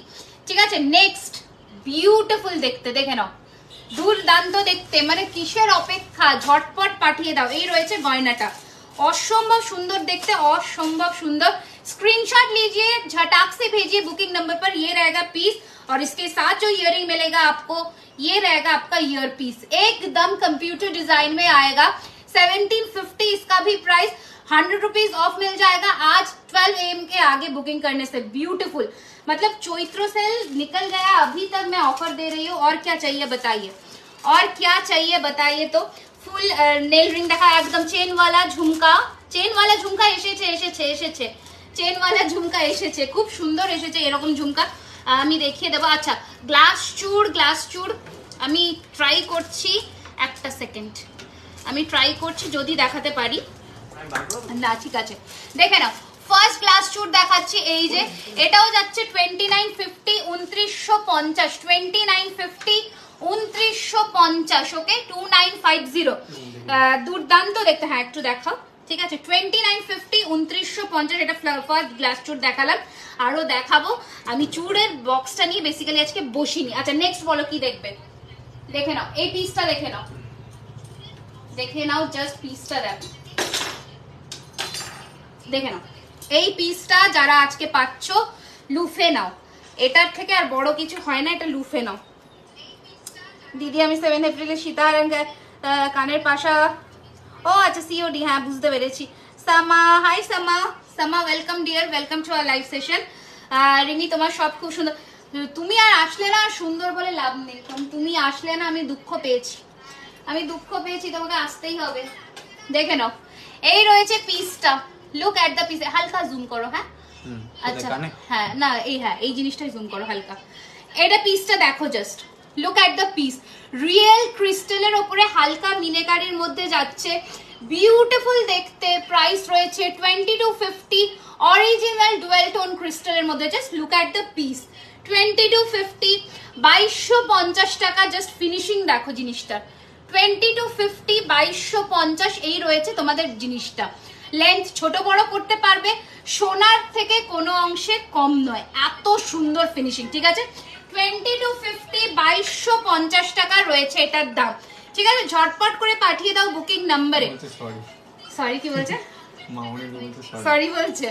ঠিক আছে নেক্সট, বিউটিফুল দেখতে, দেখে নাও, দুর্দান্ত দেখতে, মানে কিসের অপেক্ষা, ঝটপট পাঠিয়ে দাও। এই রয়েছে গয়নাটা, असंभव सुंदर देखते, असंभव सुंदर। स्क्रीनशॉट लीजिए, झटाक से भेजिए बुकिंग नंबर पर। ये रहेगा पीस और इसके साथ जो इयरिंग मिलेगा आपको, ये रहेगा आपका ईयर पीस, एकदम कंप्यूटर डिजाइन में आएगा। 1750 इसका भी प्राइस, 100 रुपीज ऑफ मिल जाएगा आज 12 AM के आगे बुकिंग करने से। ब्यूटीफुल, मतलब चैत्र सेल निकल गया, अभी तक मैं ऑफर दे रही हूँ। और क्या चाहिए बताइए, और क्या चाहिए बताइए। तो ফুল নেল রিং দেখা, একদম চেন ওয়ালা ঝুমকা, চেন ওয়ালা ঝুমকা এসেছে এসেছে এসেছে চেন ওয়ালা ঝুমকা এসেছে, খুব সুন্দর এসেছে এরকম ঝুমকা, আমি দেখিয়ে দেবো। আচ্ছা গ্লাস চূড় আমি ট্রাই করছি, একটা সেকেন্ড আমি ট্রাই করছি যদি দেখাতে পারি না। ঠিক আছে দেখে নাও, ফার্স্ট গ্লাস চূড় দেখাচ্ছি, এই যে এটাও যাচ্ছে 2950, 2950, 2950, 2950। ওকে 2950, দুর্দান্ত দেখতে। হ্যাঁ একটু দেখাও, ঠিক আছে 2950 2950 এটা ফার্স্ট গ্লাস চুর দেখালাম আরো দেখাবো আমি চুরের বক্সটা নিয়ে বেসিক্যালি আজকে বসিনি আচ্ছা নেক্সট বলো কি দেখবে দেখে নাও এই পিসটা দেখে নাও জাস্ট পিসটা দেখে নাও এই পিসটা যারা আজকে পাচ্ছ লুফে নাও এটার থেকে আর বড় কিছু হয় না এটা লুফে নাও দিদি আমি 7 এপ্রিলে সীতাহার কানের পাশা ও আচ্ছা সিওডি হ্যাঁ বুঝতে পেরেছি সামা হাই সামা welcome deer welcome to our live session Rimi তোমার সব খুব সুন্দর তুমি আর আসলে না সুন্দর বলে লাভ নেই কারণ তুমি আসলে না আমি দুঃখ পেয়েছি তোমাকে আসতেই হবে দেখে নাও এই রয়েছে পিসটা লুক এট দ্য পিস হালকা জুম করো হ্যাঁ আচ্ছা হ্যাঁ না এই জিনিসটাই জুম করো হালকা এটা পিসটা দেখো just look at the piece real ক্রিস্টালের উপরে হালকা মিনেকারির মধ্যে যাচ্ছে বিউটিফুল দেখতে প্রাইস রয়েছে 2250 অরিজিনাল ডুয়েল টোন ক্রিস্টালের মধ্যে just look at the piece 2250 2250 টাকা জাস্ট ফিনিশিং দেখো জিনিসটা 2250 2250 এই রয়েছে তোমাদের জিনিসটা লেন্থ ছোট বড় করতে পারবে সোনার থেকে কোনো অংশে কম নয় এত সুন্দর ফিনিশিং ঠিক আছে 2250 2250 টাকা রয়েছে এটার দাম ঠিক আছে ঝটপট করে পাঠিয়ে দাও বুকিং নাম্বারে সরি কি বলছে সরি বলছে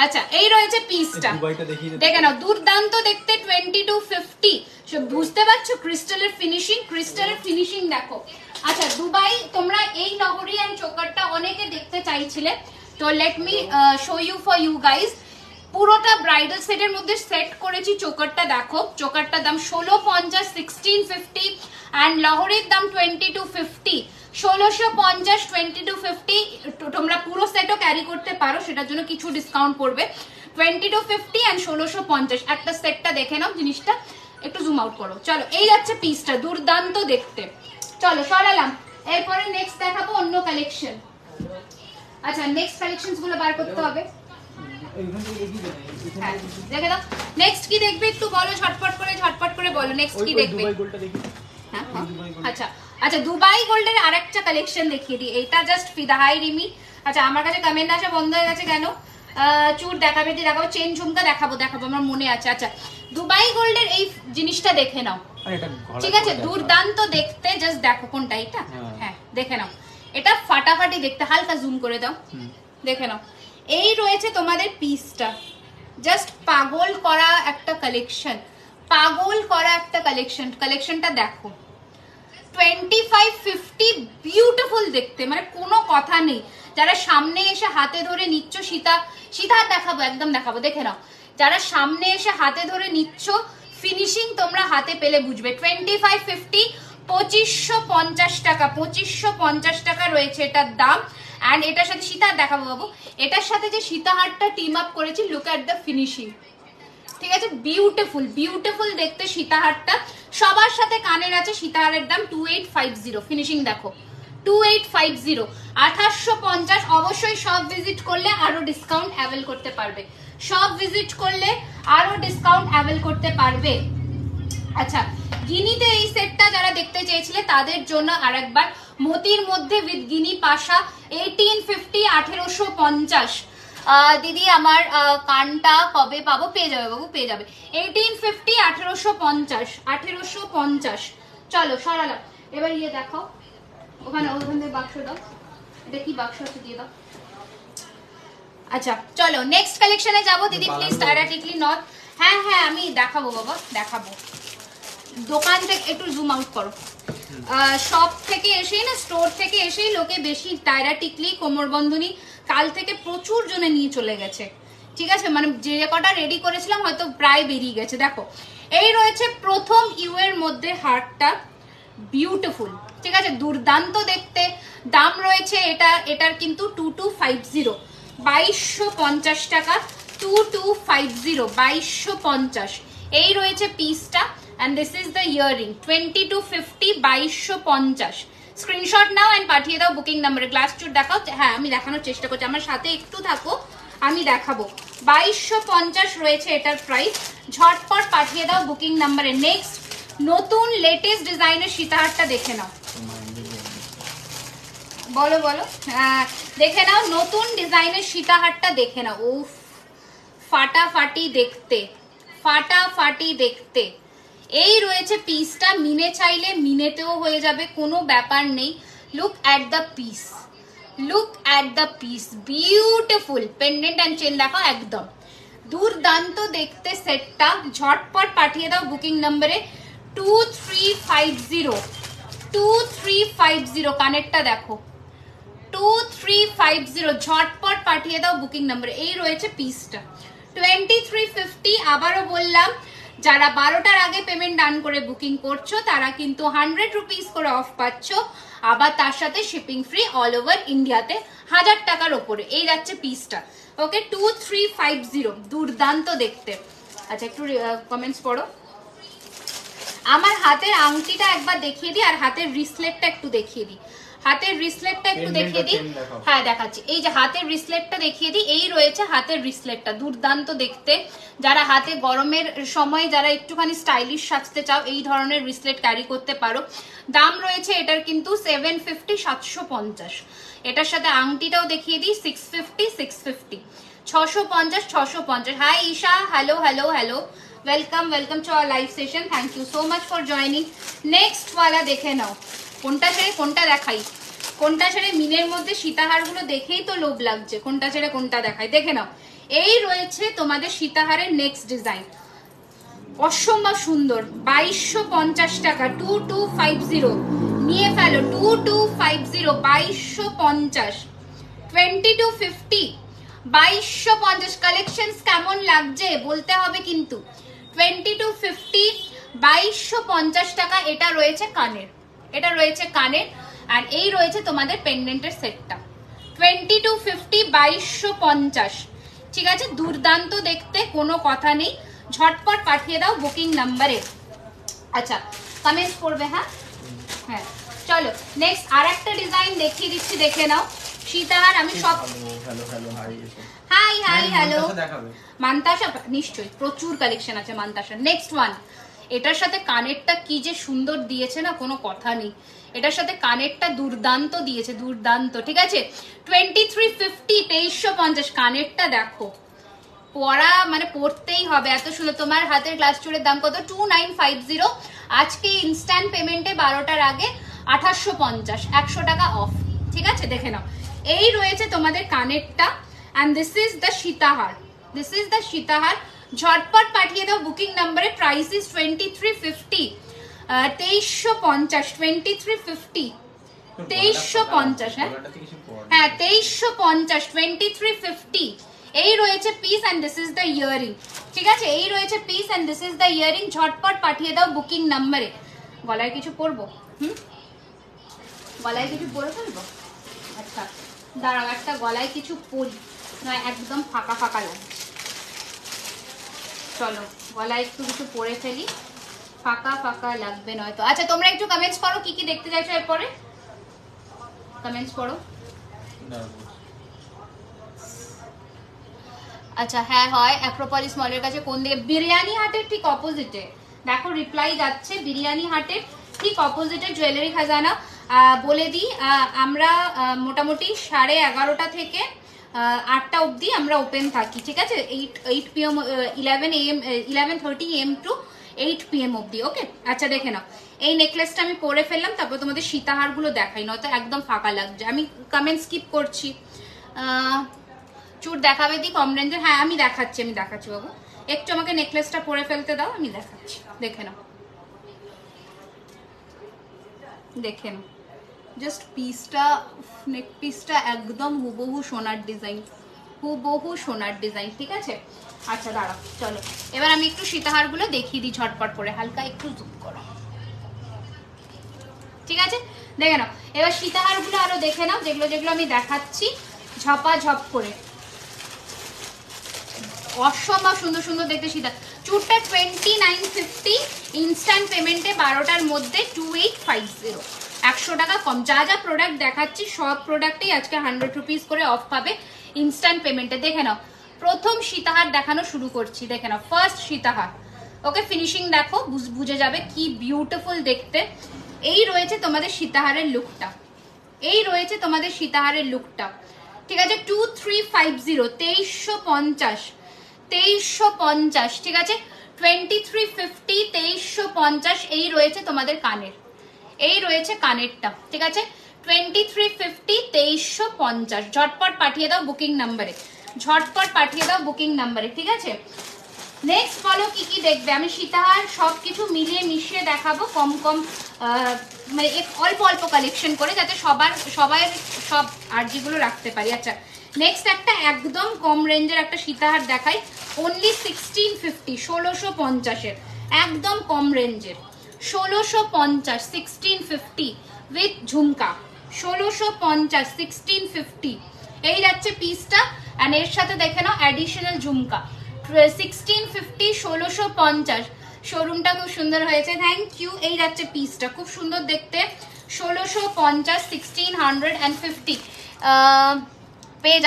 আচ্ছা এই রয়েছে পিসটা দেখে নাও দুর্দান্ত দেখতে 2250 বুঝতে পারছো ক্রিস্টালের ফিনিশিং দেখো আচ্ছা দুবাই তোমরা এই লহরিয়ান চোকারটা অনেকে দেখতে চাইছিলে তো let me show you for you guys পুরোটা ব্রাইডাল সেটের মধ্যে সেট করেছি চোকারটা দেখো চোকারটার দাম 1650 1650 এন্ড লহরির দাম 2250 1650 2250 তোমরা পুরো সেটও ক্যারি করতে পারো সেটার জন্য কিছু ডিসকাউন্ট পড়বে 2250 এন্ড 1650 একটা সেটটা দেখে নাও জিনিসটা একটু জুম আউট করো চলো এই যাচ্ছে পিসটা দুর্দান্ত দেখতে চলো সরালাম এরপরে নেক্সট দেখাবো অন্য কালেকশন আচ্ছা নেক্সট কালেকশনস গুলো বার করতে হবে দেখে দাও নেক্সট কি দেখবে একটু বলো ঝটপট করে বলো নেক্সট কি দেখবে আচ্ছা দুবাই গোল্ডের আরেকটা কালেকশন দেখিয়ে দিই এটা জাস্ট ফিদা হাই রিমি আচ্ছা আমার কাছে কমেন্ট আসা বন্ধ হয়ে গেছে কেন চুর দেখাবো চেন ঝুমকা দেখাবো আমার মনে আছে আচ্ছা দুবাই গোল্ডের এই জিনিসটা দেখে নাও ঠিক আছে দুর্দান্ত দেখতে জাস্ট দেখো কোনটা এটা হ্যাঁ দেখে নাও এটা ফাটাফাটি দেখতে হালকা জুম করে দাও দেখে নাও এই রয়েছে তোমাদের পিসটা জাস্ট পাগল করা একটা কালেকশনটা দেখো 2550 বিউটিফুল দেখতে মানে কোনো কথা নেই যারা সামনে এসে হাতে ধরে নিচ্ছ সীতা দেখাবো একদম দেখাবো দেখে নাও যারা সামনে এসে হাতে ধরে নিচ্ছ ফিনিশিং তোমরা হাতে পেলে বুঝবে 2550 2550 টাকা 2550 টাকা রয়েছে এটার দাম এন্ড এটার সাথে সীতা দেখাবো বাবু এটার সাথে যে সীতাহারটা টিম আপ করেছি লুক এট দ্য ফিনিশিং ঠিক আছে বিউটিফুল দেখতে সীতাহারটা সবার সাথে কানের আছে সীতাহারের দাম 2850 ফিনিশিং দেখো 2850 2850 অবশ্যই সব ভিজিট করলে আরো ডিসকাউন্ট অ্যাভেল করতে পারবে আচ্ছা গিনিতে এই সেটটা যারা দেখতে চেয়েছিলে তাদের জন্য আরেকবার মতির মধ্যে উইথ গিনি পাশা 1850 1850 দিদি আমার কানটা কবে পাবো পেয়ে যাবে বাবু পেয়ে যাবে 1850 1850 চলো সরালাম এবার ইয়ে দেখো ওখানে বাক্স দাও এটা কি বাক্স আছে দিয়ে দাও আচ্ছা চলো নেক্সট কালেকশনে যাবো দিদি প্লিজ টায়ারাটিকলি নট হ্যাঁ আমি দেখাবো বাবা দেখাবো দোকান থেকে একটু জুম আউট করো শপ থেকে এসেই না স্টোর থেকে এসেই লোকে বেশি টায়রা টিকলি কোমর বন্ধনী কাল থেকে প্রচুর জনে নিয়ে চলে গেছে ঠিক আছে মানে যে কটা রেডি করেছিলাম হয়তো প্রায় বেরিয়ে গেছে দেখো এই রয়েছে প্রথম ইউ এর মধ্যে হারটা বিউটিফুল ঠিক আছে দুর্দান্ত দেখতে দাম রয়েছে এটার কিন্তু 2250 2250 টাকা 2250 2250 এই রয়েছে পিসটা and this is the earring 2250 2250 screenshot নাও এন্ড পাঠিয়ে দাও বুকিং নম্বরে গ্লাস চুট দেখাও হ্যাঁ আমি দেখানোর চেষ্টা করছি আমার সাথে একটু থাকো আমি দেখাবো 2250 রয়েছে এটার প্রাইস ঝটপট পাঠিয়ে দাও বুকিং নম্বরে নেক্সট নতুন লেটেস্ট ডিজাইনের সীতাহারটা দেখে নাও বলো বলো। দেখে নাও নতুন ডিজাইনের সীতাহারটা, দেখে নাও। উফ, ফাটাফাটি দেখতে, ফাটাফাটি দেখতে। এই রয়েছে পিসটা, মিনে চাইলে মিনেতেও হয়ে যাবে, কোনো ব্যাপার নেই। Look at the piece, look at the piece, beautiful. Pendant and chain দেখো, একদম দুর্দান্ত দেখতে সেটটা। ঝটপট পাঠিয়ে দাও বুকিং নম্বরে 2350, 2350। কানেরটা দেখো 2350, ঝটপট পাঠিয়ে দাও বুকিং নম্বরে। এই রয়েছে পিসটা 2350। আবারও বললাম, যারা 12টার আগে পেমেন্ট ডান করে বুকিং করছো তারা কিন্তু 100 রুপিস করে অফ পাচ্ছ, আবার তার সাথে শিপিং ফ্রি অল ওভার ইন্ডিয়াতে 1000 টাকার ওপরে। এই যাচ্ছে পিসটা, ওকে 2350, দুর্দান্ত দেখতে। আচ্ছা একটু কমেন্টস পড়ো। আমার হাতের আংটিটা একবার দেখিয়ে দিই, আর হাতের রিসলেটটা একটু দেখিয়ে দিই। হাতের রিসলেটটা একটু দেখিয়ে দিই, হ্যাঁ দেখাচ্ছি। এই যে হাতের রিসলেটটা দেখিয়ে দিই, এই রয়েছে হাতের রিসলেটটা, দুর্দান্ত দেখতে। যারা হাতে গরমের সময় যারা একটুখানি স্টাইলিশ সাজতে চাও, এই ধরনের রিসলেট ক্যারি করতে পারো। দাম রয়েছে এটার কিন্তু 750, 750। এটার সাথে আংটিটাও দেখিয়ে দিই, 650, 650, 650, 650। Hi Isha, hello hello hello, welcome welcome to our live session. Thank you so much for joining. Next ওয়ালা দেখে নাও, কোনটা ছেড়ে কোনটা দেখাই, কোনটা ছেড়ে মিনের মধ্যে সীতাহারগুলো দেখেই তো লোভ লাগছে, কোনটা ছেড়ে কোনটা দেখাই। দেখে নাও, এই রয়েছে তোমাদের সীতাহারের নেক্সট ডিজাইন, অসম্ভব সুন্দর। 2250 টাকা, 2250 নিয়ে ফেলো, 2250, 2250, 2250, 2250। কালেকশনস কেমন লাগছে বলতে হবে কিন্তু। 2250, 2250 টাকা। এটা রয়েছে কানের, এটা রয়েছে কানের, আর এই রয়েছে তোমাদের পেন্ডেন্টের সেটটা 2250, 2250। ঠিক আছে, দুর্দান্ত দেখতে, কোনো কথা নেই। ঝটপট পাঠিয়ে দাও বুকিং নাম্বারে। আচ্ছা কমেন্টস করবে, হ্যাঁ হ্যাঁ। চলো নেক্সট আর একটা ডিজাইন দেখিয়ে দিচ্ছি, দেখে নাও। সীতাহার আমি সব, হাই হাই হ্যালো। মান্তাসা নিশ্চয়ই, প্রচুর কালেকশন আছে মান্তাসা। নেক্সট ওয়ান, এটার সাথে কানেরটা কি যে সুন্দর দিয়েছে না, কোনো কথা নেই। এটার সাথে কানেরটা দুর্দান্ত দিয়েছে, দুর্দান্ত। ঠিক আছে 2350, 2350। কানেরটা দেখো, পরা মানে পড়তেই হবে, এত সুন্দর। তোমার হাতের গ্লাস চুলের দাম কত? 2950। আজকে ইনস্ট্যান্ট পেমেন্টে 12টার আগে 2850, 100 টাকা অফ। ঠিক আছে দেখে নাও, এই রয়েছে তোমাদের কানেরটা। And this is the sitahar, this is the sitahar. ঝটপট পাঠিয়ে দাও বুকিং নাম্বারে। Price is 2350, 2350, 2350, 2350। হ্যাঁ হ্যাঁ 2350, 2350। এই রয়েছে piece and this is the earring. ঠিক আছে, এই রয়েছে piece and this is the earring. ঝটপট পাঠিয়ে দাও বুকিং নাম্বারে। গলায় কিছু পরবো, গলায় কিছু পরে ফেলবো। আচ্ছা দাঁড়াও, একটা গলায় কিছু পরি, নয় একদম ফাঁকা ফাঁকা লাগছে। চলো গলায় একটু কিছু পরে ফেলি, ফাঁকা ফাঁকা লাগবে নয়তো। আচ্ছা তোমরা একটু কমেন্টস করো কি কি দেখতে চাইছো এরপরে, কমেন্টস করো। আচ্ছা হ্যাঁ হয়, অ্যাক্রোপলিস মলের কাছে কোন দিকে? বিরিয়ানি হাটের ঠিক অপোজিটে। দেখো রিপ্লাই যাচ্ছে, বিরিয়ানি হাটের ঠিক অপোজিটে জুয়েলারি খাজানা। বলে দিই আমরা মোটামুটি 11:30 থেকে 8টা অবধি আমরা ওপেন থাকি। ঠিক আছে, 8 PM, 11 AM, 11:30 AM two 8 PM অবধি। ওকে আচ্ছা দেখে নাও, এই নেকলেসটা আমি পরে ফেললাম, তারপর তোমাদের সীতাহারগুলো দেখাই, নয়তো একদম ফাঁকা লাগছে। আমি কমেন্ট স্কিপ করছি। চুট দেখাবে দি কম রেঞ্জের? হ্যাঁ আমি দেখাচ্ছি, আমি দেখাচ্ছি বাবু, একটু আমাকে নেকলেসটা পরে ফেলতে দাও, আমি দেখাচ্ছি। দেখে নাও, দেখে নাও জাস্ট পিসটা, নেক পিসটা একদম হুবহু সোনার ডিজাইন, হুবহু সোনার ডিজাইন। ঠিক আছে আচ্ছা দাঁড়াও, চলো এবার আমি একটু সীতাহারগুলো দেখিয়ে দিই ঝটপট করে, হালকা একটু জুম করো। ঠিক আছে দেখে নাও, এবার সীতাহারগুলো আরো দেখে নাও, যেগুলো যেগুলো আমি দেখাচ্ছি ঝপাঝপ করে। অসম্ভব সুন্দর সুন্দর দেখতে সীতা। চুটটা 2950, ইনস্ট্যান্ট পেমেন্টে 12টার মধ্যে 2850, 100 টাকা কম। যা যা প্রোডাক্ট দেখাচ্ছি সব প্রোডাক্টেই আজকে 100 রুপিস করে অফ পাবে ইনস্ট্যান্ট পেমেন্টে। দেখে নাও, প্রথম সীতাহার দেখানো শুরু করছি, দেখে নাও ফার্স্ট সীতাহার। ওকে ফিনিশিং দেখো, বুঝে যাবে কি বিউটিফুল দেখতে। এই রয়েছে তোমাদের সীতাহারের লুকটা, এই রয়েছে তোমাদের সীতাহারের লুকটা, ঠিক আছে। 2350, 2350, 2350, ঠিক আছে। 2350, 2350, এই রয়েছে তোমাদের কানের, এই রয়েছে কানেরটা, ঠিক আছে। 2350, 2350, ঝটপট পাঠিয়ে দাও বুকিং নাম্বারে, ঝটপট পাঠিয়ে দাও বুকিং নাম্বারে, ঠিক আছে। নেক্সট বলো কি কি দেখবে, আমি সীতাহার সবকিছু মিলিয়ে মিশিয়ে দেখাবো, কম কম মানে অল্প অল্প কালেকশন করে, যাতে সবার সব আরজিগুলো রাখতে পারি। আচ্ছা নেক্সট একটা একদম কম রেঞ্জের একটা সীতাহার দেখাই, অনলি 1650, 1650-এর, একদম কম রেঞ্জের, 1650, 1650 উইথ ঝুমকা, 1650, 1650, এই যাচ্ছে পিসটা। আর এর সাথে দেখে নাও অ্যাডিশনাল ঝুমকা, 1650, 1650, শোরুমটা খুব সুন্দর হয়েছে, থ্যাংক ইউ। এই যাচ্ছে পিসটা, খুব সুন্দর দেখতে, 1650, 1650 পেয়ে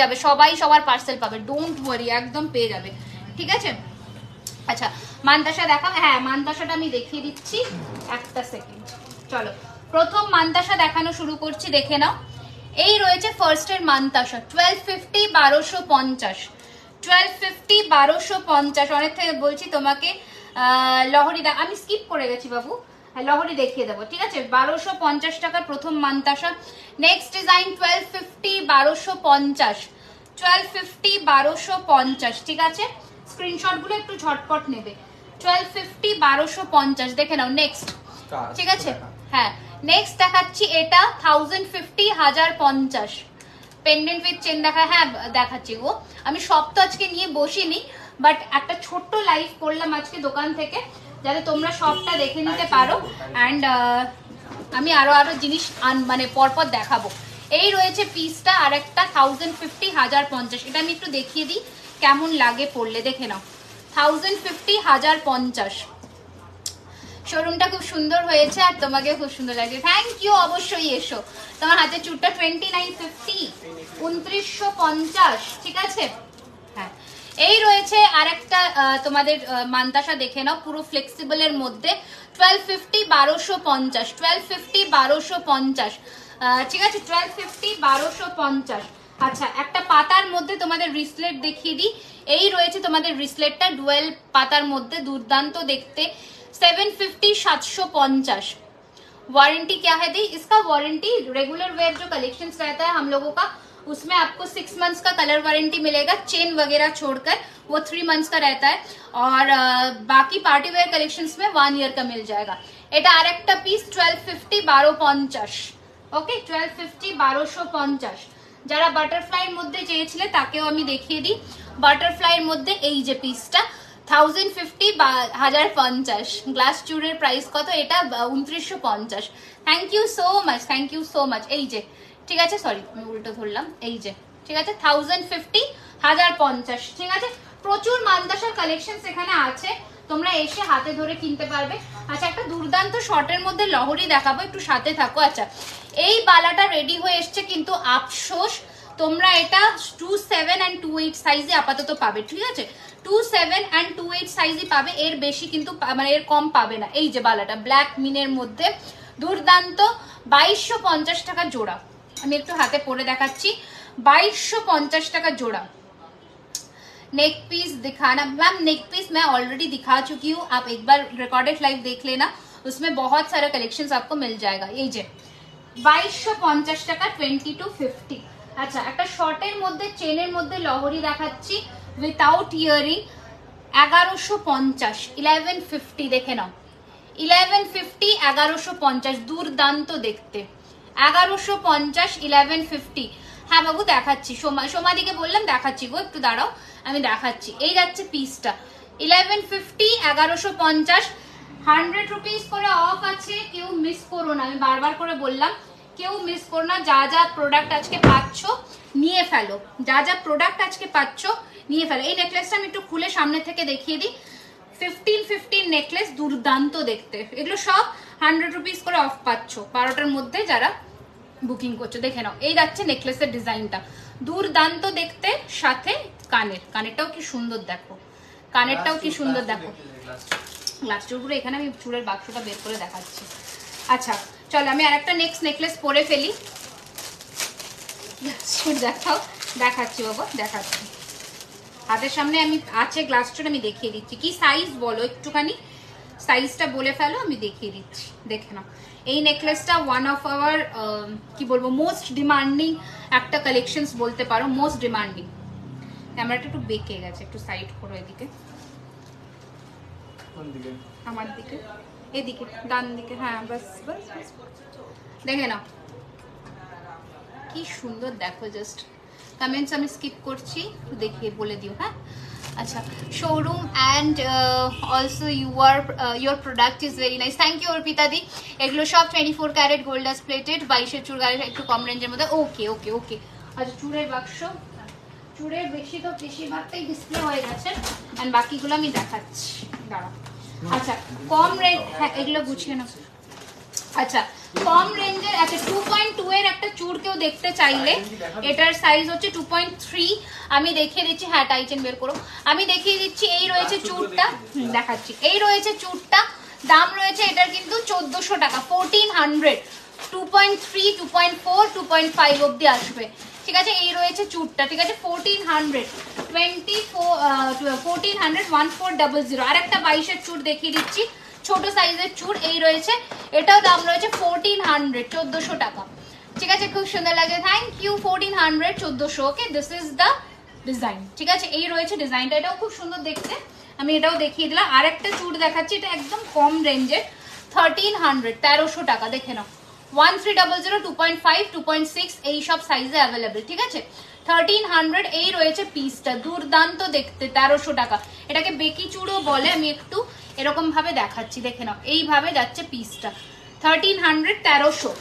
যাবে সবাই, সবার পার্সেল পাবে, ডোন্ট ওয়ারি, একদম পেয়ে যাবে, ঠিক আছে। আচ্ছা মানতাসা দেখাও, হ্যাঁ মানতাসাটা আমি দেখিয়ে দিচ্ছি, একটা সেকেন্ড, চলো প্রথম মানতাসা দেখানো শুরু করছি, দেখে নাও। এই রয়েছে ফার্স্টের মানতাসা, 1250, 1250, 1250, 1250, অনেক থেকে বলছি তোমাকে লহরি আমি স্কিপ করে গেছি বাবু, লহরি দেখিয়ে দেবো, ঠিক আছে। 1250 টাকার প্রথম মানতাসা। নেক্সট ডিজাইন 1250, 1250, 1250, 1250, ঠিক আছে। স্ক্রিনশট গুলো একটু ঝটপট নেবে, 1250, 1250, দেখে নাও। নেক্সট, ঠিক আছে, হ্যাঁ নেক্সট দেখাচ্ছি এটা 1050, 1050, পেন্ডেন্ট উইথ চেন দেখা, হ্যাঁ দেখাচ্ছি গো, আমি সব তো আজকে নিয়ে বসিনি, বাট একটা ছোট্ট লাইভ করলাম আজকে দোকান থেকে, যাতে তোমরা সবটা দেখে নিতে পারো। অ্যান্ড আমি আরো জিনিস মানে পরপর দেখাবো। এই রয়েছে পিসটা, আর একটা 1050, 1050, এটা আমি একটু দেখিয়ে দিই কেমন লাগে পড়লে, দেখে নাও। 1050, 1050, শোরুমটা খুব সুন্দর হয়েছে আর তোমাকে খুব সুন্দর লাগছে, থ্যাংক ইউ। অবশ্যই এসো, তোমার হাতে চুটটা 2950, 2950, ঠিক আছে। হ্যাঁ এই রয়েছে আরেকটা তোমাদের মানতাসা, দেখে নাও, পুরো ফ্লেক্সিবল এর মধ্যে, 1250, 1250, 1250, 1250, ঠিক আছে, 1250, 1250। আচ্ছা একটা পাতার মধ্যে তোমাদের রিসলেট দেখিয়ে দিই, এই রয়েছে তোমাদের রিসলেটটা, ডুয়েল পাতার মধ্যে, দুর্দান্ত দেখতে, 750, 750। वारंटी क्या है दी, इसका वारंटी रेगुलर वेयर जो कलेक्शंस रहता है हम लोगों का, उसमें आपको 6 मंथ्स का कलर वारंटी मिलेगा, चेन वगैरह छोड़कर वो 3 मंथ्स का रहता है, और बाकी पार्टी वेयर कलेक्शंस में 1 ईयर का मिल जाएगा। এটা আরেকটা পিস 1250, 1250, ওকে 1250, 1250। যারা বাটারফ্লাইয়ের মধ্যে চেয়েছিলে তাকেও আমি দেখিয়ে দিই, বাটারফ্লাইয়ের মধ্যে এই যে পিসটা 1050 বা 1050, গ্লাস চুরের প্রাইস কত, এটা 2950। Thank you so much, thank you so much. এই যে ঠিক আছে, সরি আমি উল্টো ধরলাম, এই যে ঠিক আছে 1050, 1050, ঠিক আছে। প্রচুর মানদাসার কালেকশন এখানে আছে, তোমরা এসে হাতে ধরে কিনতে পারবে। আচ্ছা একটা দুর্দান্ত শর্টের মধ্যে লহরি দেখাবো, একটু সাথে থাকো। আচ্ছা এই বালাটা রেডি হয়ে এসছে, কিন্তু আফসোস তোমরা এটা 27 and 28 সাইজে আপাতত পাবে, ঠিক আছে। 27 and 28 সাইজই পাবে, এর বেশি কিন্তু মানে এর কম পাবে না। এই যে বালাটা ব্ল্যাক মিনের মধ্যে দুর্দান্ত, 2250 টাকা জোড়া। আমি একটু হাতে পরে দেখাচ্ছি, 2250 টাকা জোড়া। नेक पीस दिखाना मैम, नेक पीस मैं ऑलरेडी दिखा चुकी हूँ, आप एक बार रिकॉर्डेड लाइव देख लेना, उसमें बहुत सारा कलेक्शंस आपको मिल जाएगा। ये जे 2250 টাকা 2250। আচ্ছা একটা শর্টের মধ্যে চেনের মধ্যে লহরি দেখাচ্ছি উইথাউট ইয়ারিং, 1150, 1150 দেখে নাও, 1150, 1150, দুর্দান্ত দেখতে, 1150, 1150। হ্যাঁ বাবু দেখাচ্ছি, সোমাদিকে বললাম দেখাচ্ছি গো, একটু দাঁড়াও আমি দেখাচ্ছি। এই যাচ্ছে পিসটা 1150, 1150, 100 রুপিস করে অফ আছে, কেউ মিস করো না, আমি বারবার করে বললাম কেউ মিস করো না। যা যা প্রোডাক্ট আজকে পাচ্ছ নিয়ে ফেলো, যা যা প্রোডাক্ট আজকে পাচ্ছ নিয়ে ফেলো। এই নেকলেসটা আমি একটু খুলে সামনে থেকে দেখিয়ে দিই, 1550 নেকলেস, দুর্দান্ত দেখতে, এগুলো সব 100 রুপিস করে অফ পাচ্ছ 12টার মধ্যে যারা বুকিং করছো। দেখে নাও এই যাচ্ছে নেকলেসের ডিজাইনটা, দুর্দান্ত দেখতে, সাথে কানেরটাও কি সুন্দর দেখো, কানেরটাও কি সুন্দর দেখো। গ্লাস চুরগুলো এখানে আমি চুরের বাক্সটা বের করে দেখাচ্ছি। আচ্ছা চলো আমি আরেকটা নেক্সট নেকলেস পরে ফেলি। দেখাও, দেখাচ্ছি বাবা, দেখাচ্ছি হাতের সামনে আমি আছে গ্লাসটা, আমি দেখিয়ে দিচ্ছি। কি সাইজ বলো একটুখানি, সাইজটা বলে ফেলো, আমি দেখিয়ে দিচ্ছি, দেখে নাও। এই নেকলেসটা ওয়ান অফ আওয়ার কি বলবো মোস্ট ডিমান্ডিং একটা কালেকশনস বলতে পারো, মোস্ট ডিমান্ডিং। ক্যামেরাটা একটু বেঁকে গেছে, একটু সাইড করো এদিকে, আমার দিকে, এদিকে ডান দিকে, হ্যাঁ বাস বাস, দেখে নাও কি সুন্দর। দেখো জাস্ট কমেন্টস আমি স্কিপ করছি, দেখিয়ে বলে দিও। হ্যাঁ আচ্ছা, showroom and also your product is very nice, thank you Arpita দি। এগুলো সব 24 ক্যারেট গোল্ড ডাস্ট প্লেটেড, 22-এর চুড় গাড়ি, একটু কম রেঞ্জের মধ্যে। ওকে ওকে ওকে। আচ্ছা চুড়ের বাক্স, চুড়ের বেশিরভাগটাই ডিসপ্লে হয়ে গেছে, অ্যান্ড বাকিগুলো আমি দেখাচ্ছি, দাঁড়াও। আচ্ছা কম রেঞ্জ, হ্যাঁ এগুলো গুছিয়ে নাও। আচ্ছা কম রেঞ্জের, আচ্ছা 2.2 এর একটা চুড় কেউ দেখতে চাইলে, এটার সাইজ হচ্ছে 2.3, আমি দেখিয়ে দিচ্ছি। হ্যাঁ টাইচেন বের করো, আমি দেখিয়ে দিচ্ছি। এই রয়েছে চুড়টা, দেখাচ্ছি, এই রয়েছে চুড়টা, দাম রয়েছে এটার কিন্তু 1400 টাকা, 1400। 2.3, 2.4, 2.5 অব্দি আসবে, ঠিক আছে। এই রয়েছে চুড়টা, ঠিক আছে, 1400, 1400 আর একটা 22-এর চুড় দেখিয়ে দিচ্ছি, ছোট সাইজের চুড়, এই রয়েছে, এটাও দাম রয়েছে 1400, 1400 টাকা, ঠিক আছে। খুব সুন্দর লাগে, thank you. 1400, 1400, okay, this is the design, ঠিক আছে। এই রয়েছে ডিজাইনটা, এটাও খুব সুন্দর দেখতে, আমি এটাও দেখিয়ে দিলাম। আর একটা চুড় দেখাচ্ছি, এটা একদম কম রেঞ্জের, 1300, 1300 টাকা, দেখে নাও। 1300, 2.5, 2.6 এই সব সাইজে অ্যাভেলেবেল, ঠিক আছে। 1300 এই রয়েছে পিসটা, দুর্দান্ত দেখতে, 1300 টাকা। এটাকে বেকি চুড়ও বলে, আমি একটু এরকম ভাবে দেখাচ্ছি, দেখে নাও, এইভাবে যাচ্ছে পিসটা, 1300, 1300।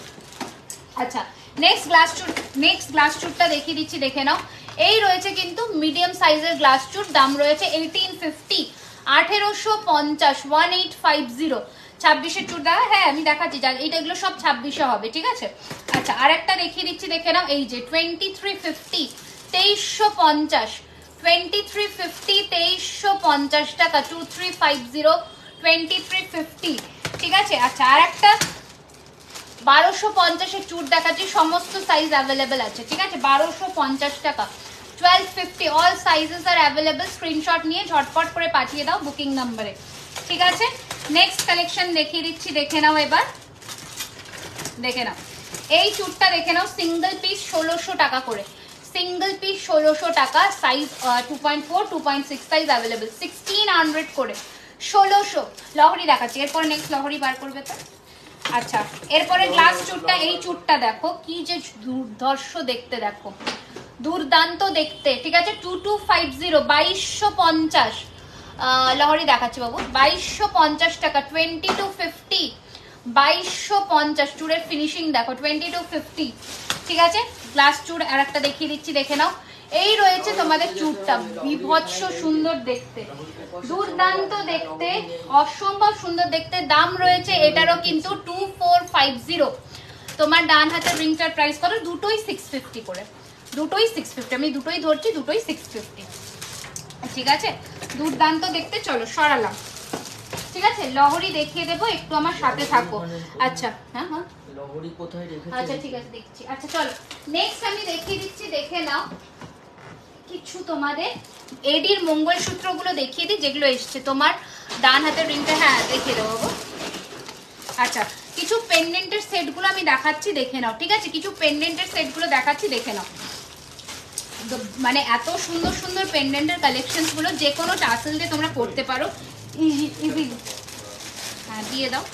আচ্ছা নেক্সট গ্লাস চুড়টা দেখিয়ে দিচ্ছি, দেখে নাও। এই রয়েছে কিন্তু মিডিয়াম সাইজের গ্লাস চুড়, দাম রয়েছে 1850, 1850, 1850। 26-এর চুড় দেখা, হ্যাঁ আমি দেখাচ্ছি, এইটা এগুলো সব 26-এ হবে, ঠিক আছে। আচ্ছা আরেকটা দেখিয়ে দিচ্ছি, দেখে নাও, এই যে 2350, 2350, 2350, 2350 টাকা, 2350, 2350, ঠিক আছে। আচ্ছা আর একটা 1250-এর চুড় দেখাচ্ছি, সমস্ত সাইজ অ্যাভেলেবেল আছে, ঠিক আছে, 1250 টাকা, 1250, অল সাইজেস আর অ্যাভেলেবেল। স্ক্রিনশট নিয়ে ঝটপট করে পাঠিয়ে দাও বুকিং নাম্বারে, ঠিক আছে। নেক্সট কালেকশন দেখিয়ে দিচ্ছি, দেখে নাও এবার, দেখে নাও এই চুড়টা, দেখে নাও, সিঙ্গেল পিস 1600 টাকা করে, সিঙ্গেল পিস 1600 টাকা, সাইজ 2.4, 2.6 সাইজ অ্যাভেলেবেল, 1600 করে, 1600। লহরি দেখাচ্ছি, এরপর নেক্সট লহরি বার করবে তো। আচ্ছা এরপরে গ্লাস চুড়টা, এই চুড়টা দেখো কি যে দুর্ধর্ষ দেখতে, দেখো দুর্দান্ত দেখতে, ঠিক আছে। 2250, 2250, লহরি দেখাচ্ছি বাবু, 2250 টাকা, 2250, 2250। চুড়ের ফিনিশিং দেখো, 2250, ঠিক আছে। গ্লাস চুড় আর একটা দেখিয়ে দিচ্ছি, দেখে নাও। এই রয়েছে তোমাদের চুড়টা, বিভৎস সুন্দর দেখতে, দুর্দান্ত দেখতে, অসম্ভব সুন্দর দেখতে। দাম রয়েছে এটারও কিন্তু 2450। তোমার ডান হাতের রিংটার প্রাইস করো, দুটোই 650 করে, দুটোই 650, আমি দুটোই ধরছি, দুটোই 650, ঠিক আছে। দুর্দান্ত দেখতে, চলো সরালাম, ঠিক আছে। লহরি দেখিয়ে দেবো, একটু আমার সাথে থাকো। আচ্ছা হ্যাঁ হ্যাঁ লহরি কোথায় রেখেছি, আচ্ছা ঠিক আছে দেখছি। আচ্ছা চলো নেক্সট আমি দেখিয়ে দিচ্ছি, দেখে নাও কিছু তোমাদের এডির মঙ্গলসূত্রগুলো দেখিয়ে দিই, যেগুলো এসছে তোমার ডান হাতের রিংটা, হ্যাঁ দেখিয়ে দেবো। আচ্ছা কিছু পেন্ডেন্টের সেটগুলো আমি দেখাচ্ছি, দেখে নাও, ঠিক আছে। কিছু পেন্ডেন্টের সেটগুলো দেখাচ্ছি, দেখে নাও। মানে এত সুন্দর সুন্দর পেন্ডেন্টের কালেকশনস গুলো, যে কোনো টাসেল দিয়ে তোমরা করতে পারো ইজিলি, হ্যাঁ দিয়ে দাও,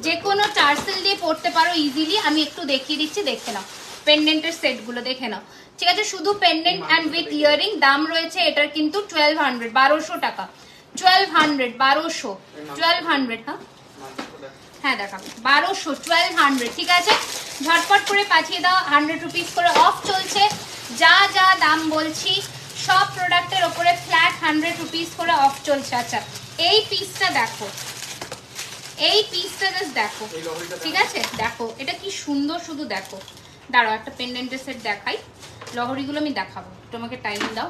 যে কোনো টার্সেল দিয়ে পড়তে পারো ইজিলি। আমি একটু দেখিয়ে দিচ্ছি, দেখে নাও পেন্ডেন্টের সেটগুলো, দেখে নাও, ঠিক আছে। শুধু পেন্ডেন্ট অ্যান্ড উইথ ইয়ারিং, দাম রয়েছে এটার কিন্তু 1200, 1200 টাকা, 1200, 1200, 1200, হ্যাঁ হ্যাঁ দেখা 1200, 1200, ঠিক আছে। ঝটপট করে পাঠিয়ে দাও, 100 রুপিস করে অফ চলছে। যা যা দাম বলছি সব প্রোডাক্টের ওপরে ফ্ল্যাট 100 রুপিস করে অফ চলছে। আচ্ছা এই পিসটা দেখো, এই পিসটা জাস্ট দেখো, ঠিক আছে, দেখো এটা কি সুন্দর, শুধু দেখো। দাঁড়াও একটা পেন্ডেন্টের সেট দেখাই, লহরিগুলো আমি দেখাবো, তোমাকে টাইম দাও।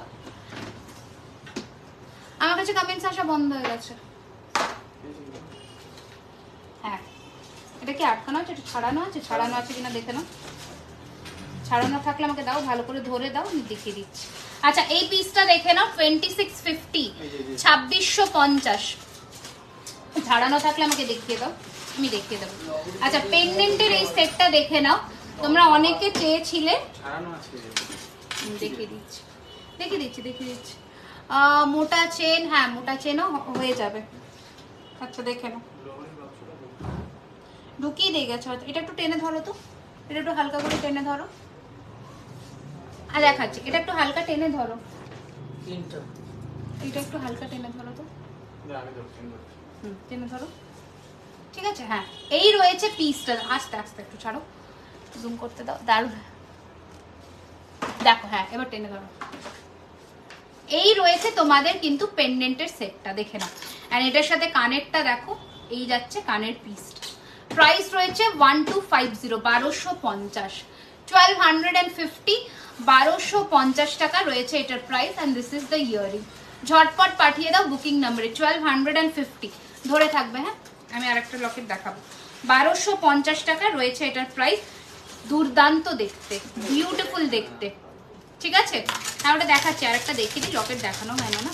আমার কাছে কমেন্টস আসা বন্ধ হয়ে গেছে, হ্যাঁ এটা কি আটকানো আছে, এটা ছাড়ানো আছে? ছাড়ানো আছে কিনা দেখে নাও, ছাড়ানো থাকলে আমাকে দাও, ভালো করে ধরে দাও, আমি দেখিয়ে দিচ্ছি। আচ্ছা এই পিসটা দেখে নাও 2650, 2650। ছাড়ানো থাকলে আমাকে দেখিয়ে দাও, আমি দেখিয়ে দেবো। আচ্ছা পেন্ডেন্টের এই সেটটা দেখে নাও, তোমরা অনেকে চেয়েছিলে, দেখিয়ে দিচ্ছি দেখিয়ে দিচ্ছি দেখিয়ে দিচ্ছি। মোটা চেন, হ্যাঁ মোটা চেনও হয়ে যাবে। আচ্ছা দেখে নাও, ঢুকিয়ে দিয়ে গেছে হয়তো। এটা একটু টেনে ধরো তো, এটা একটু হালকা করে টেনে ধরো, আর দেখাচ্ছি, এটা একটু হালকা টেনে ধরো, এটা একটু হালকা টেনে ধরো তো, টেনে ধরো, ঠিক আছে। হ্যাঁ এই রয়েছে পিসটা, আস্তে আস্তে একটু ছাড়ো, জুম করতে দাও, দারুণ দেখো। হ্যাঁ এবার টেনে ধরো, এই রয়েছে তোমাদের কিন্তু পেন্ডেন্টের সেটটা, দেখে নাও। আর এটার সাথে কানেরটা দেখো, এই যাচ্ছে কানের পিসটা। প্রাইস রয়েছে 1250, 1250, 1250, 1250 টাকা রয়েছে এটার price. And this is the earring. ঝটপট পাঠিয়ে দাও বুকিং নাম্বারে 1250 ধরে থাকবে। হ্যাঁ আমি আরেকটা লকেট দেখাবো, 1250 টাকা রয়েছে এটার প্রাইস। দুর্দান্ত দেখতে, বিউটিফুল দেখতে, ঠিক আছে। হ্যাঁ ওটা দেখাচ্ছি, আরেকটা দেখিয়ে দিই, লকেট দেখানো হয় না,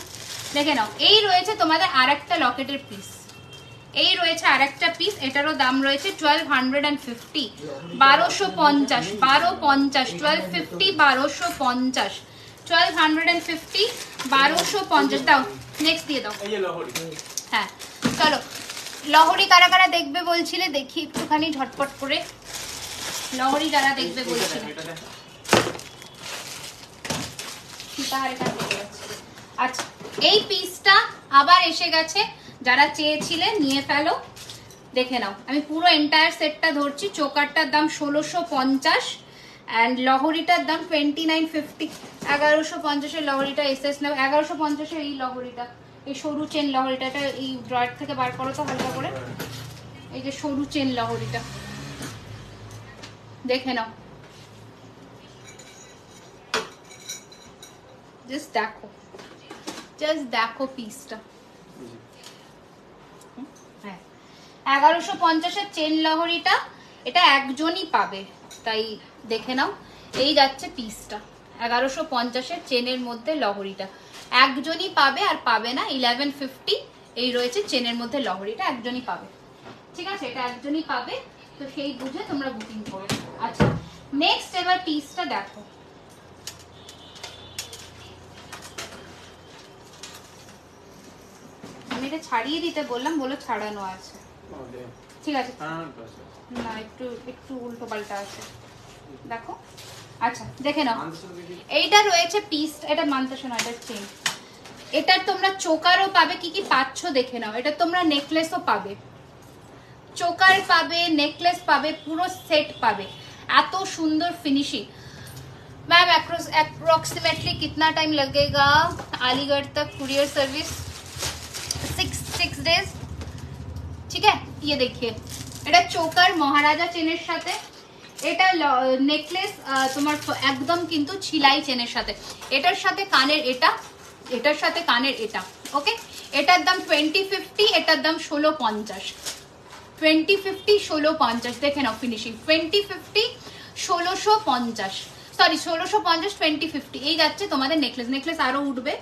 দেখে নাও। এই রয়েছে তোমাদের আরেকটা লকেটের পিস, এই রয়েছে আরেকটা পিস, এটারও দাম রয়েছে 1250, 1250, 1250, 1250, 1250, 1250, 1250 দাও। নেক্সট দিয়ে দাও। হ্যাঁ চলো, লহরি কারা কারা দেখবে বলছিলে, দেখি একটুখানি ঝটপট করে। লহরি কারা দেখবে বলছিলে, আচ্ছা এই পিসটা আবার এসে গেছে, যারা চেয়েছিলে নিয়ে ফেলো, দেখে নাও। আমি পুরো এন্টায়ার সেটটা ধরছি। চোকারটার দাম 1650 অ্যান্ড লহরিটার দাম 2950। 1150-এর লহরিটা এসএস নেব, 1150-এর এই লহরিটা, এই সরু চেন লহরিটা, এই ড্রয়ার থেকে বার করো তো হালকা করে, এই যে সরু চেন লহরিটা, দেখে নাও। জাস্ট দেখো, জাস্ট দেখো পিসটা। হ্যাঁ 1150-এর চেন লহরিটা, এটা একজনই পাবে, তাই দেখে নাও। এই যাচ্ছে পিসটা 1150-এর চেনের মধ্যে লহরিটা, একজনই পাবে, আর পাবে না 1150। এই রয়েছে চেনের মধ্যে লহরিটা, একজনই পাবে, ঠিক আছে, এটা একজনই পাবে, তো সেই বুঝে তোমরা বুকিং করো। আচ্ছা নেক্সট এবার পিসটা দেখো। আমি এটা ছাড়িয়ে দিতে বললাম, বলো ছাড়ানো আছে, ঠিক আছে না, একটু একটু উল্টো পাল্টা আছে, দেখো। আচ্ছা দেখে নাও, এইটা রয়েছে পিস, এটা মানতেছো না, এটা চেন, এটার তোমরা চোকারও পাবে, কি কি পাচ্ছ দেখে নাও। এটা তোমরা নেকলেসও পাবে, চোকার পাবে, নেকলেস পাবে, পুরো সেট পাবে, এত সুন্দর ফিনিশিং। मैम अप्रोक्सीमेटली कितना टाइम लगेगा अलीगढ़ तक कुरियर सर्विस? 6 डेज, ठीक है। ये देखिए এটা চোকার মহারাজা চেনের সাথে, এটা নেকলেস তোমার একদম কিন্তু ছিলাই চেনের সাথে, এটার সাথে কানের এটা, এটার সাথে কানের এটা, ওকে। এটার দাম 2050, এটার দাম 1650, 2050, 1650, দেখে নাও ফিনিশিং। 2050, 1650, সরি 1650, 2050, এই যাচ্ছে তোমাদের নেকলেস। নেকলেস আরো উঠবে,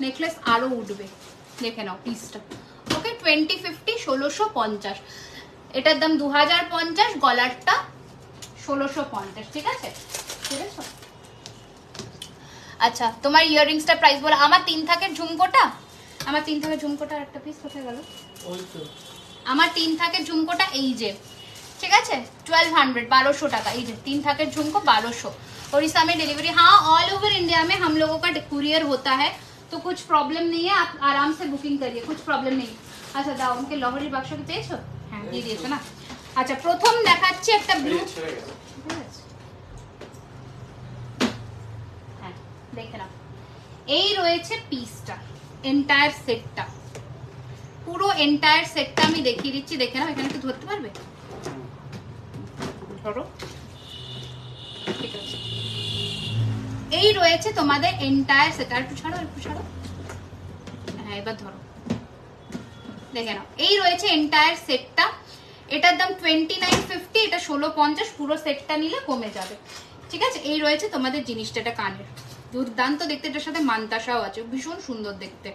নেকলেস আরো উঠবে, দেখে নাও পিসটা, ওকে। 2050, 1650, এটার দাম 2050, গলারটা 1650, ঠিক আছে, ঠিক আছে। আচ্ছা তোমার ইয়াররিংসটা প্রাইস বলো। আমার 3 থাকের ঝুমকোটা, আমার 3 থাকের ঝুমকোটা একটা পিস কোথায় গেল? আমার 3 থাকের ঝুমকোটা এই যে, ঠিক আছে, 1200, 1200 টাকা। এই যে 3 থাকের झुमको 1200। उड़ीसा में डिलीवरी, हाँ ऑल ओवर इंडिया में हम लोगों का कुरियर होता है, तो कुछ प्रॉब्लम नहीं है, आप आराम से बुकिंग करिए, कुछ प्रॉब्लम नहीं। अच्छा दाও, उनके লহরির বাক্সটা পেয়েছো? হ্যাঁ দিয়ে দিয়েছো না। আচ্ছা প্রথম দেখাচ্ছি একটা ব্লু, হ্যাঁ দেখে নাও। এই রয়েছে পিসটা, এন্টায়ার সেটটা, পুরো এন্টায়ার সেটটা আমি দেখিয়ে দিচ্ছি, দেখে নাও। এখানে একটু ধরতে পারবে, ধরো, ঠিক আছে। এই রয়েছে তোমাদের এন্টায়ার সেট, আর একটু ছাড়ো, একটু ছাড়ো, হ্যাঁ এবার ধরো, দেখে নাও। এই রয়েছে এন্টায়ার সেটটা, এটার দাম 2950, এটা 1650, পুরো সেটটা নিলে কমে যাবে। ঠিক আছে, এই রয়েছে তোমাদের জিনিসটা। এটা কানের দুর্দান্ত দেখতে, এটার সাথে মান্তাসাও আছে, ভীষণ সুন্দর দেখতে।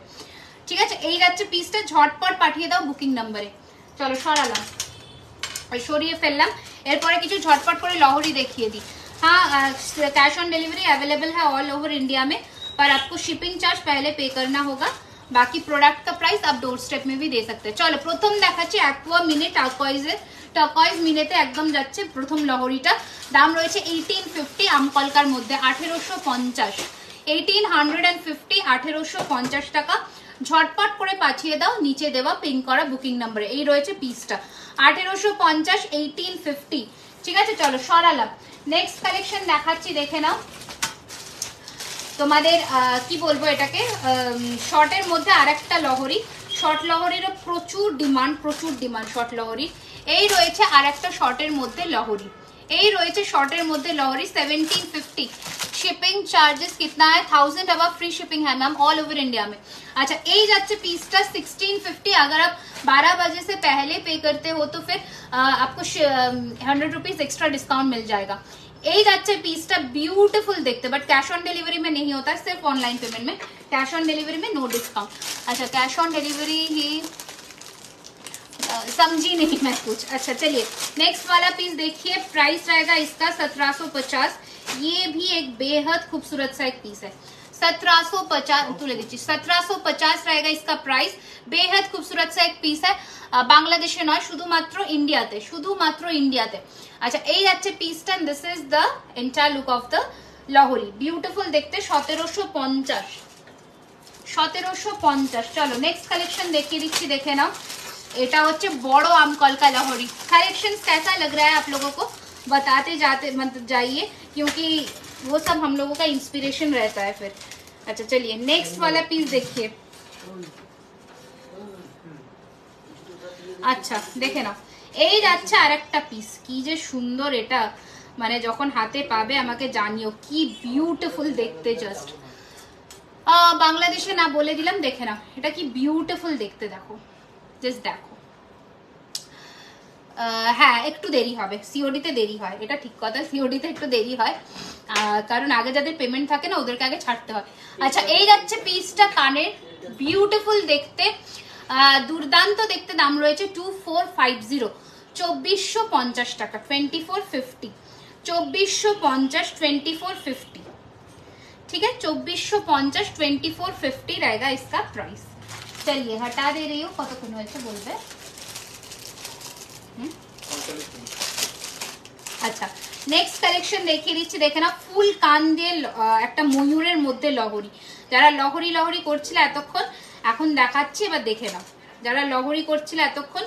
ঠিক আছে, এই যাচ্ছে পিসটা, ঝটপট পাঠিয়ে দাও বুকিং নাম্বারে। চলো সরালাম, সরিয়ে ফেললাম। এরপরে কিছু ঝটপট করে লহরি দেখিয়ে দিই। हाँ, कैश ऑन डिलीवरी अवेलेबल है ऑल ओवर इंडिया में, पर आपको शिपिंग चार्ज पहले पे करना होगा। बाकी प्रोडक्ट का प्राइस आप डोर स्टेप में भी दे सकते हैं। चलो प्रथम দেখাচ্ছি অ্যাকোয়া মিনি টার্কয়েজ মিনিতে একদম যাচ্ছে প্রথম লহরিটা। দাম রয়েছে 1850 আমকলকার মধ্যে, 1850, 1850, 1850 টাকা। ঝটপট করে পাঠিয়ে দাও নিচে দেওয়া পিন করা বুকিং নাম্বারে। এই রয়েছে পিসটা 1850, 1850। ঠিক আছে, চলো সরালাম। নেক্সট কালেকশন দেখাচ্ছি, দেখে নাও। তোমাদের কি বলবো এটাকে, শর্টের মধ্যে আরেকটা লহরি, শর্ট লহরিরও প্রচুর ডিমান্ড শর্ট লহরি। এই রয়েছে আরেকটা শর্টের মধ্যে লহরি, এই রয়েছে শর্টের মধ্যে লহরি 1750। शिपिंग चार्जेस कितना है, 1000 अब फ्री शिपिंग है मैम ऑल ओवर इंडिया में। अच्छा, এই যাচ্ছে পিসটা 1650। अगर आप 12 बजे से पहले पे करते हो तो फिर आपको 100 रुपीज एक्स्ट्रा डिस्काउंट मिल जाएगा। এই যাচ্ছে পিসটা, ब्यूटीफुल देखते, बट कैश ऑन डिलीवरी में नहीं होता, सिर्फ ऑनलाइन पेमेंट में। कैश ऑन डिलीवरी में नो डिस्काउंट। अच्छा, कैश ऑन डिलीवरी ही समझी नहीं मैं कुछ। अच्छा चलिए, नेक्स्ट वाला पीस देखिए, प्राइस रहेगा इसका 1750। ये भी एक बेहद खूबसूरत सा एक पीस है, 1750 তুলে দিচ্ছি, 1750 रहेगा इसका प्राइस। बेहद खूबसूरत सा एक पीस है, বাংলাদেশে নয়, শুধুমাত্র ইন্ডিয়াতে। আচ্ছা, এই যাচ্ছে পিসটা, this is the entire look of the Lahari, beautiful দেখতে, 1750। চলো নেক্সট কালেকশন দেখিয়ে দিচ্ছি, দেখে নাও। এটা হচ্ছে বড় আমকলকা লহরি। कलेक्शन कैसा लग रहा है आप लोगों को, बताते जाते मतलब जाइए, क्योंकि वो सब हम लोगों का इंस्पिरेशन रहता है फिर। अच्छा चलिए, नेक्स्ट वाला पीस देखिए। আচ্ছা দেখে নাও, এই যাচ্ছে আরেকটা পিস, কি যে সুন্দর এটা, মানে যখন হাতে পাবে আমাকে জানিও, কি বিউটিফুল দেখতে। জাস্ট বাংলাদেশে না বলে দিলাম, দেখে নাও এটা কি বিউটিফুল দেখতে, দেখো জাস্ট দেখো। হ্যাঁ একটু দেরি হবে, সিওডিতে দেরি হয়, এটা ঠিক কথা, সিওডিতে একটু দেরি হয়, কারণ আগে যাদের পেমেন্ট থাকে না ওদেরকে আগে ছাড়তে হয়। আচ্ছা, এই যাচ্ছে পিসটা কানের, বিউটিফুল দেখতে, দুর্দান্ত দেখতে। দাম রয়েছে 2450, 2450 টাকা, 2450, 2450, 2450। ठीक है, 2450, 2450 रहेगा इसका प्राइस। चलिए हटा दे रही हूँ, কতক্ষণ হয়েছে বলবে। আচ্ছা, নেক্সট কালেকশন দেখিয়ে দিচ্ছি, দেখে না, ফুল কান দিয়ে একটা ময়ূরের মধ্যে লহরি। যারা লহরি করছিল এতক্ষণ, এখন দেখাচ্ছি, এবার দেখে নাও। যারা লহরি করছিল এতক্ষণ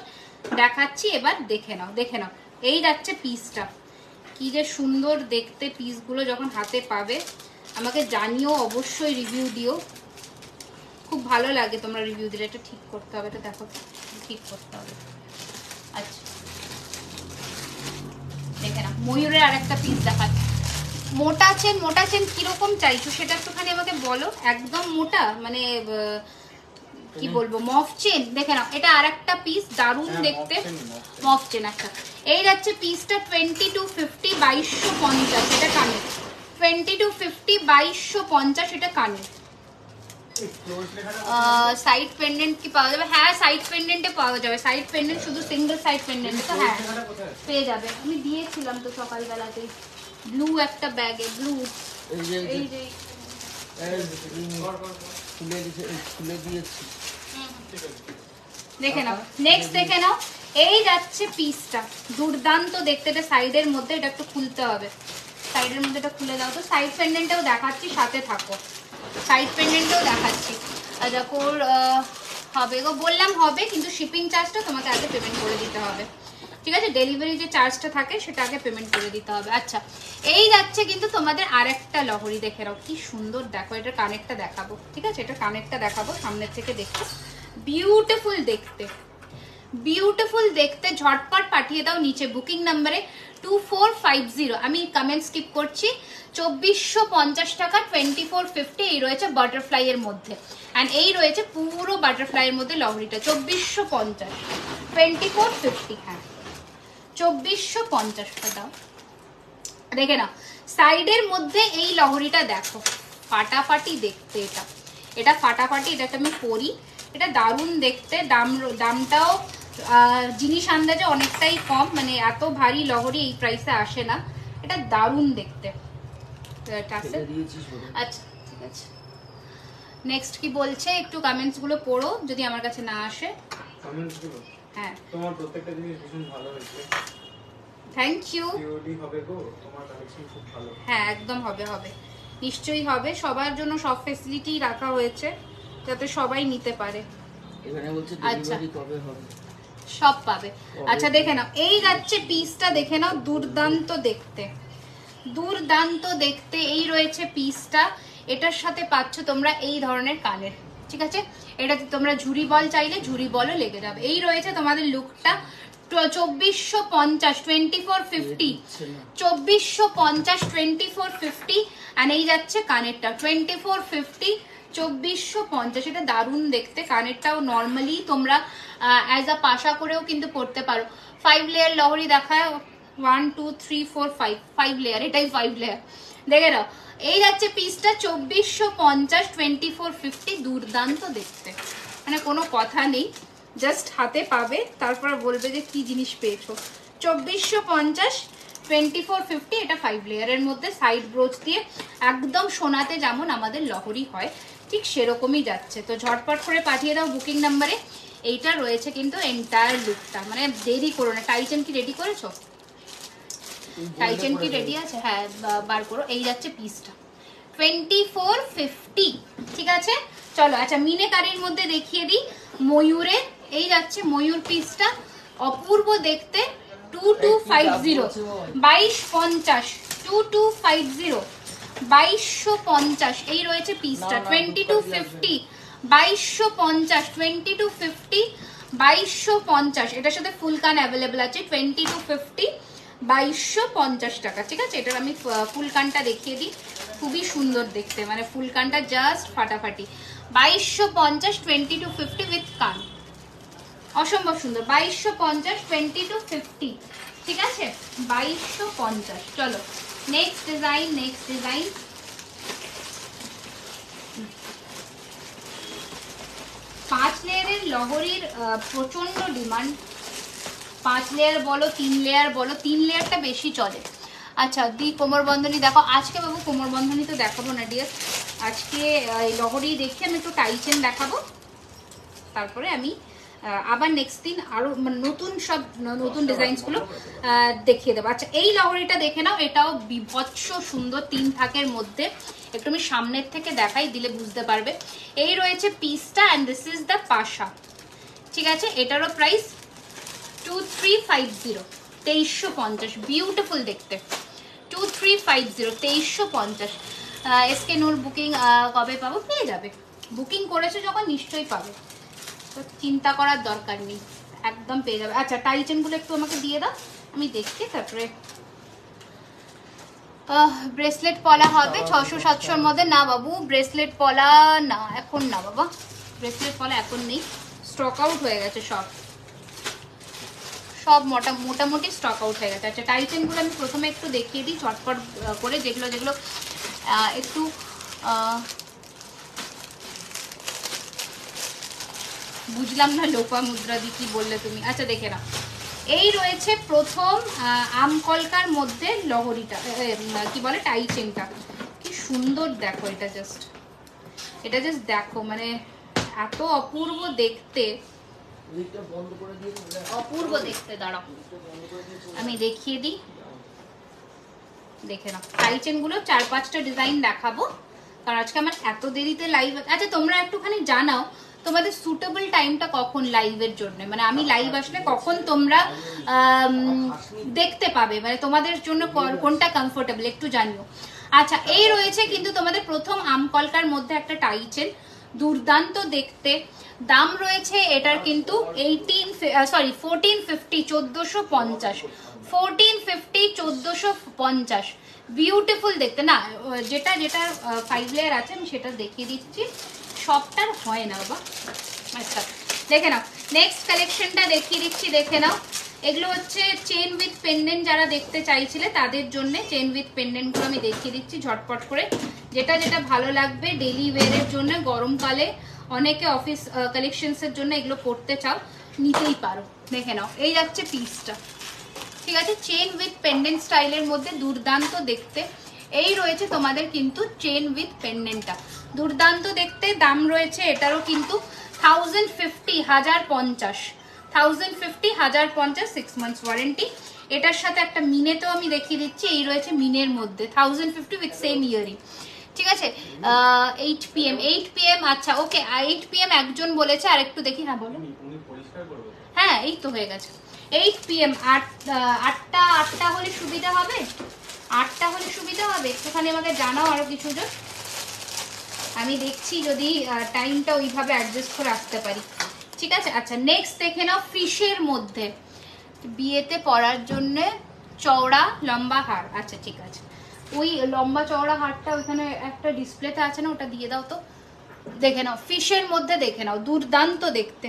দেখাচ্ছি, এবার দেখে নাও, দেখে নাও। এই যাচ্ছে পিসটা, কি যে সুন্দর দেখতে। পিসগুলো যখন হাতে পাবে আমাকে জানিও, অবশ্যই রিভিউ দিও, খুব ভালো লাগে তোমরা রিভিউ দিলে। এটা ঠিক করতে হবে, এটা দেখো ঠিক করতে হবে। আচ্ছা দেখে না, ময়ূরের আরেকটা পিস দেখাচ্ছি। মোটা চেন কিরকম চাইছো সেটা একটুখানি আমাকে বলো। একদম মোটা মানে কি বলবো, মফ চেন। দেখে নাও, এটা আরেকটা পিস, দারুণ দেখতে মফ চেন। আচ্ছা, এই যাচ্ছে পিসটা 2250, 2250, এটা কানের। 2250, 2250, এটা কানের। সাইড পেন্ডেন্ট কি পাওয়া যাবে? হ্যাঁ সাইড পেন্ডেন্টে পাওয়া যাবে, সাইড পেন্ডেন্ট শুধু সিঙ্গেল সাইড পেন্ডেন্ট তো হ্যাঁ পেয়ে যাবে। আমি দিয়েছিলাম তো সকালবেলাতে, ব্লু একটা ব্যাগে, ব্লু, এই যে দেখে নাও। নেক্সট দেখে নাও, এই যাচ্ছে পিসটা, দুর্দান্ত দেখতে। এটা সাইডের মধ্যে, এটা একটু খুলতে হবে, সাইডের মধ্যে এটা খুলে দাও তো। সাইড পেন্ডেন্টেও দেখাচ্ছি, সাথে থাকো, সাইড পেন্ডেন্টেও দেখাচ্ছি। যখন হবে গো বললাম হবে, কিন্তু শিপিং চার্জটা তোমাকে আগে পেমেন্ট করে দিতে হবে, ঠিক আছে? ডেলিভারি যে চার্জটা থাকে সেটা আগে পেমেন্ট করে দিতে হবে। আচ্ছা, এই যাচ্ছে কিন্তু তোমাদের আরেকটা লহরি, দেখে নাও কি সুন্দর। দেখো এটা কানেরটা দেখাবো, ঠিক আছে? এটা কানেরটা দেখাবো সামনের থেকে, দেখো বিউটিফুল দেখতে, বিউটিফুল দেখতে। ঝটপট পাঠিয়ে দাও নিচে বুকিং নাম্বারে 2450। আমি কমেন্ট স্কিপ করছি। 2450 টাকা, 2450। এই রয়েছে বাটারফ্লাই এর মধ্যে, এন্ড এই রয়েছে পুরো বাটারফ্লাই এর মধ্যে লহরিটা 2450, 2450। হ্যাঁ 2450 দাও। দেখে নাও সাইডের মধ্যে এই লহরিটা দেখো, ফাটাফাটি দেখতে, এটা ফাটাফাটি, এটাকে আমি পরি, এটা দারুণ দেখতে। দামটাও জিনিস আন্দাজে অনেকটাই কম, মানে এত ভারী লহরি এই প্রাইসে আসে না, এটা দারুণ দেখতে। আচ্ছা ঠিক আছে, নেক্সট কি বলছে একটু কমেন্টস গুলো পড়ো যদি আমার কাছে না আসে। কমেন্টস গুলো, হ্যাঁ তোমার প্রত্যেকটা জিনিস ভীষণ ভালো হয়েছে, থ্যাংক ইউ। পিওরলি হবে গো, তোমার কালেকশন খুব ভালো। হ্যাঁ একদম হবে, হবে নিশ্চয়ই হবে, সবার জন্য সব ফ্যাসিলিটি রাখা হয়েছে যাতে সবাই নিতে পারে। এখানে বলছে ডেলিভারি কবে হবে, সব পাবে। আচ্ছা দেখে নাও, এই যাচ্ছে পিসটা, দেখে নাও দুর্দান্ত দেখতে, দুর্দান্ত দেখতে এই রয়েছে পিসটা। এটার সাথে পাচ্ছ তোমরা এই ধরনের কানের, ঠিক আছে, এটাতে তোমরা ঝুরি বল চাইলে ঝুরি বলও লেগে যাবে। এই রয়েছে তোমাদের লুকটা 2450, 2450, 2450, 2450, আর এই যাচ্ছে কানেরটা 2450, 2450। এটা দারুণ দেখতে, কানেরটাও নর্মালি তোমরা অ্যাজ আ পাশা করেও কিন্তু পড়তে পারো। 5 লেয়ার লহরি দেখায়, 1 2 3 4 5, 5 লেয়ার, এটাই 5 লেয়ার, দেখে নাও। এই যাচ্ছে পিসটা 2450, 2450, দুর্দান্ত দেখতে, মানে কোনো কথা নেই, জাস্ট হাতে পাবে তারপর বলবে যে কি জিনিস পেয়েছো। 2450, 2450, এটা 5 লেয়ারের মধ্যে সাইড ব্রোচ দিয়ে একদম সোনাতে যেমন আমাদের লহরি হয় ঠিক সেরকমই যাচ্ছে। তো ঝটপট করে পাঠিয়ে দাও বুকিং নাম্বারে। এইটা রয়েছে কিন্তু এন্টায়ার লুকটা, মানে দেরি করো না। টাইচেন কি রেডি করেছো? টাইচেন কি রেডি আছে? হ্যাঁ বার করো। এই যাচ্ছে পিসটা 2450, ঠিক আছে চলো। আচ্ছা মিনেকারির মধ্যে দেখিয়ে দিই ময়ূরে, এই যাচ্ছে ময়ূর পিসটা, অপূর্ব দেখতে, 2250, 2250, 2250, 2250, এই রয়েছে পিসটা 2250, 2250, 2250, 2250। এটার সাথে ফুল কান অ্যাভেলেবল আছে 2250, 2250 টাকা, ঠিক আছে। এটার আমি ফুল কানটা দেখিয়ে দিই, খুবই সুন্দর দেখতে, মানে ফুল কানটা জাস্ট ফাটাফাটি। 2250, 2250 উইথ কান, অসম্ভব সুন্দর। 2250, 2250, ঠিক আছে 2250। চলো নেক্সট ডিজাইন, নেক্সট ডিজাইন। পাঁচ লেয়ারের লহরির প্রচন্ড ডিমান্ড, 5 লেয়ার বলো 3 লেয়ার বলো, 3 লেয়ারটা বেশি চলে। আচ্ছা দি কোমর বন্ধনী দেখো, আজকে বাবু কোমর বন্ধনী তো দেখাবো না ডিয়ার, আজকে লহরি দেখে আমি একটু টাইচেন দেখাবো, তারপরে আমি আবার নেক্সট দিন আরো নতুন সব নতুন ডিজাইনসগুলো দেখিয়ে দেবো। আচ্ছা এই লহরিটা দেখে নাও, এটাও বিভৎস সুন্দর, 3 থাকের মধ্যে, একটু আমি সামনের থেকে দেখাই দিলে বুঝতে পারবে। এই রয়েছে পিসটা অ্যান্ড দিস ইজ দ্য পাশা, ঠিক আছে। এটারও প্রাইস 2350, 2350, বিউটিফুল দেখতে, 2350, 2350। এসকে নূর বুকিং কবে পাবো? পেয়ে যাবে, বুকিং করেছো যখন নিশ্চয়ই পাবে, তো চিন্তা করার দরকার নেই, একদম পেয়ে যাবে। আচ্ছা টাইচেনগুলো একটু আমাকে দিয়ে দাও, আমি দেখছি। তারপরে ব্রেসলেট পলা হবে 600-700-র মধ্যে। না বাবু ব্রেসলেট পলা না, এখন না বাবা, ব্রেসলেট পলা এখন নেই, স্টক আউট হয়ে গেছে সব, সব মোটামুটি স্টক আউট হয়ে গেছে। আচ্ছা টাইচেনগুলো আমি প্রথমে একটু দেখিয়ে দিই চটপট করে, যেগুলো যেগুলো একটু বুঝলাম না, লোপা মুদ্রা দি কি বললে তুমি। আচ্ছা দেখে নাও, এই রয়েছে প্রথম আমকলকার মধ্যে লহরিটা, কি বলে টাইচেনটা, কি সুন্দর দেখো, এটা জাস্ট দেখো, মানে এত অপূর্ব দেখতে, অপূর্ব দেখতে। দাঁড়াও আমি দেখিয়ে দিই, দেখে নাও টাইচেন গুলো 4-5টা ডিজাইন দেখাবো, কারণ আজকে আমার এত দেরিতে লাইভ। আচ্ছা তোমরা একটুখানি জানাও তোমাদের সুটেবল টাইমটা কখন লাইভের জন্য, মানে আমি লাইভ আসলে কখন তোমরা দেখতে পাবে, মানে তোমাদের জন্য কোনটা কমফোর্টেবল একটু জানিও। আচ্ছা এই রয়েছে কিন্তু তোমাদের প্রথম আমকলকার মধ্যে একটা টাইচেন, দুর্দান্ত দেখতে। দাম রয়েছে এটার কিন্তু 1450, 1450, 1450, 1450, বিউটিফুল দেখতে। না যেটা 5 লেয়ার আছে আমি সেটা দেখিয়ে দিচ্ছি, সবটার হয় না বাবা। আচ্ছা দেখে নাও নেক্সট কালেকশনটা দেখিয়ে দিচ্ছি, দেখে নাও। এগুলো হচ্ছে চেন উইথ পেন্ডেন্ট, যারা দেখতে চাইছিলে তাদের জন্য চেন উইথ পেন্ডেন্টগুলো আমি দেখিয়ে দিচ্ছি ঝটপট করে। যেটা যেটা ভালো লাগবে ডেলি ওয়্যারের জন্য, গরমকালে অনেকে অফিস কালেকশনসের জন্য এগুলো পরতে চাও, নিতেই পারো। দেখে নাও, এই যাচ্ছে পিসটা, ঠিক আছে, চেন উইথ পেন্ডেন্ট স্টাইলের মধ্যে দুর্দান্ত দেখতে। এই রয়েছে তোমাদের কিন্তু চেন উইথ পেন্ডেন্টটা, দুর্দান্ত দেখতে। দাম রয়েছে এটারও কিন্তু 1050, 1050, 1050, 1050, 6 months ওয়ারেন্টি। এটার সাথে একটা মিনেতেও আমি দেখিয়ে দিচ্ছি, এই রয়েছে মিনের মধ্যে 1050 উইথ সেম ইয়ারিং, ঠিক আছে। 8 PM, 8 PM, আচ্ছা ওকে 8 PM একজন বলেছে, আর একটু দেখি। না বলো। উনি পরিষ্কার করবে? হ্যাঁ এই তো হয়ে গেছে। 8 PM, 8টা হলে সুবিধা হবে, 8টা হলে সুবিধা হবে। একটুখানি আমাকে জানাও আরো কিছু জন, আমি দেখছি যদি টাইমটা ওইভাবে অ্যাডজাস্ট করে আসতে পারি, ঠিক আছে। আচ্ছা নেক্সট দেখে নাও, ফিশের মধ্যে বিয়েতে পরার জন্য চওড়া লম্বা হার। আচ্ছা ঠিক আছে, ওই লম্বা চওড়া হারটা ওইখানে একটা ডিসপ্লেতে আছে না, ওটা দিয়ে দাও তো। দেখে নাও, ফিশের মধ্যে দেখে নাও, দুর্দান্ত দেখতে,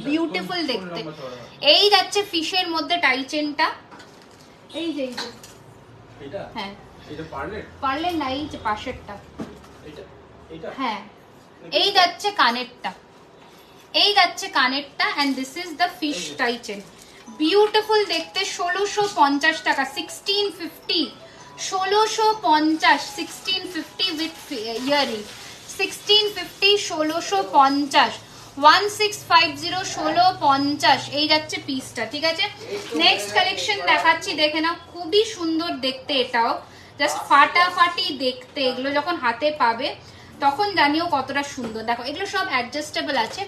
বিউটিফুল দেখতে। এই যাচ্ছে ফিশের মধ্যে টাই চেনটা, এই যে এটা, হ্যাঁ এটা পারলে পারলে না, এই যে পাশেরটা, এটা এটা, হ্যাঁ এই যাচ্ছে কানেরটা, এই যাচ্ছে কানেরটা, and this is the fish tie chain, beautiful দেখতে। 1650 টাকা, 1650, 1650, 1650 উইথ ইয়ারিং, 1650, 1650, 1650, 1650, এই যাচ্ছে পিসটা, ঠিক আছে। নেক্সট কালেকশন দেখাচ্ছি, দেখে নাও, খুবই সুন্দর দেখতে, এটাও জাস্ট ফাটাফাটি দেখতে। এগুলো যখন হাতে পাবে তখন জানিও কতটা সুন্দর। দেখো এগুলো সব অ্যাডজাস্টেবল আছে।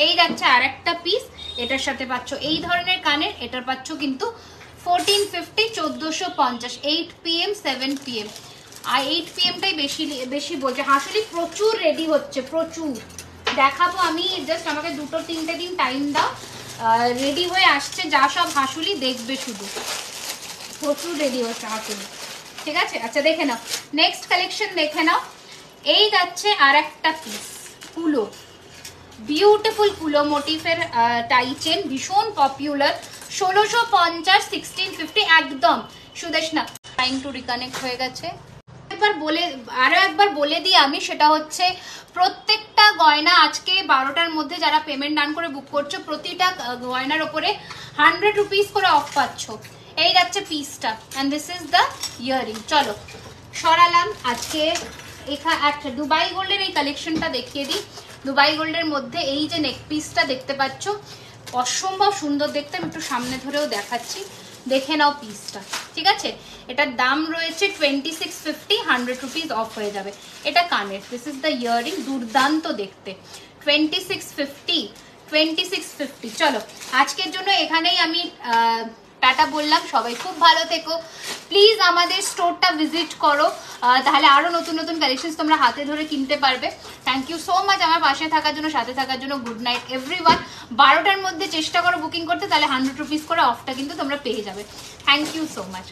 এই যাচ্ছে আর একটা পিস, এটার সাথে পাচ্ছ এই ধরনের কানের, এটার পাচ্ছ কিন্তু 1450, 1450, 8 PM, 7 PM। আর 8 PM-টাই বেশি বেশি বলছে। হাসুলি প্রচুর রেডি হচ্ছে, প্রচুর দেখাবো আমি, জাস্ট আমাকে 2-3 দিন টাইম দাও। রেডি হয়ে আসছে যা সব হাসুলি দেখবে, শুধু প্রচুর রেডি হচ্ছে হাসুলি, ঠিক আছে। আচ্ছা দেখে নাও নেক্সট কালেকশন, দেখে নাও, এই যাচ্ছে আর একটা পিস, কুলো, বিউটিফুল কুলো মোটিফের টাই চেন, ভীষণ পপুলার, 1650, 1650 একদম। সুদেশনা টাইম টু রিকানেক্ট হয়ে গেছে। আরো একবার বলে দিই আমি, সেটা হচ্ছে প্রত্যেকটা গয়না আজকে 12টার মধ্যে যারা পেমেন্ট ডান করে বুক করছো, প্রতিটা গয়নার ওপরে 100 রুপিস করে অফ পাচ্ছ। এই যাচ্ছে পিসটা, and this is the earring. চলো সরালাম। আজকে একটা দুবাই গোল্ডের এই কালেকশনটা দেখিয়ে দিই। দুবাই গোল্ডের মধ্যে এই যে নেক পিসটা দেখতে পাচ্ছ, অসম্ভব সুন্দর দেখতে। আমি একটু সামনে ধরেও দেখাচ্ছি, দেখে নাও পিসটা, ঠিক আছে। এটার দাম রয়েছে 2650, 100 রুপিস অফ হয়ে যাবে। এটা কানের, দিস ইজ দ্য ইয়ারিং, দুর্দান্ত দেখতে, 2650, 2650। চলো আজকের জন্য এখানেই আমি টাটা বললাম। সবাই খুব ভালো থেকো, প্লিজ আমাদের স্টোরটা ভিজিট করো, তাহলে আরো নতুন নতুন কালেকশন তোমরা হাতে ধরে কিনতে পারবে। থ্যাংক ইউ সো মাচ আমার পাশে থাকার জন্য, সাথে থাকার জন্য। Good night everyone. 12টার মধ্যে চেষ্টা করো বুকিং করতে, তাহলে 100 রুপিস করে অফটা কিন্তু তোমরা পেয়ে যাবে। Thank you so much.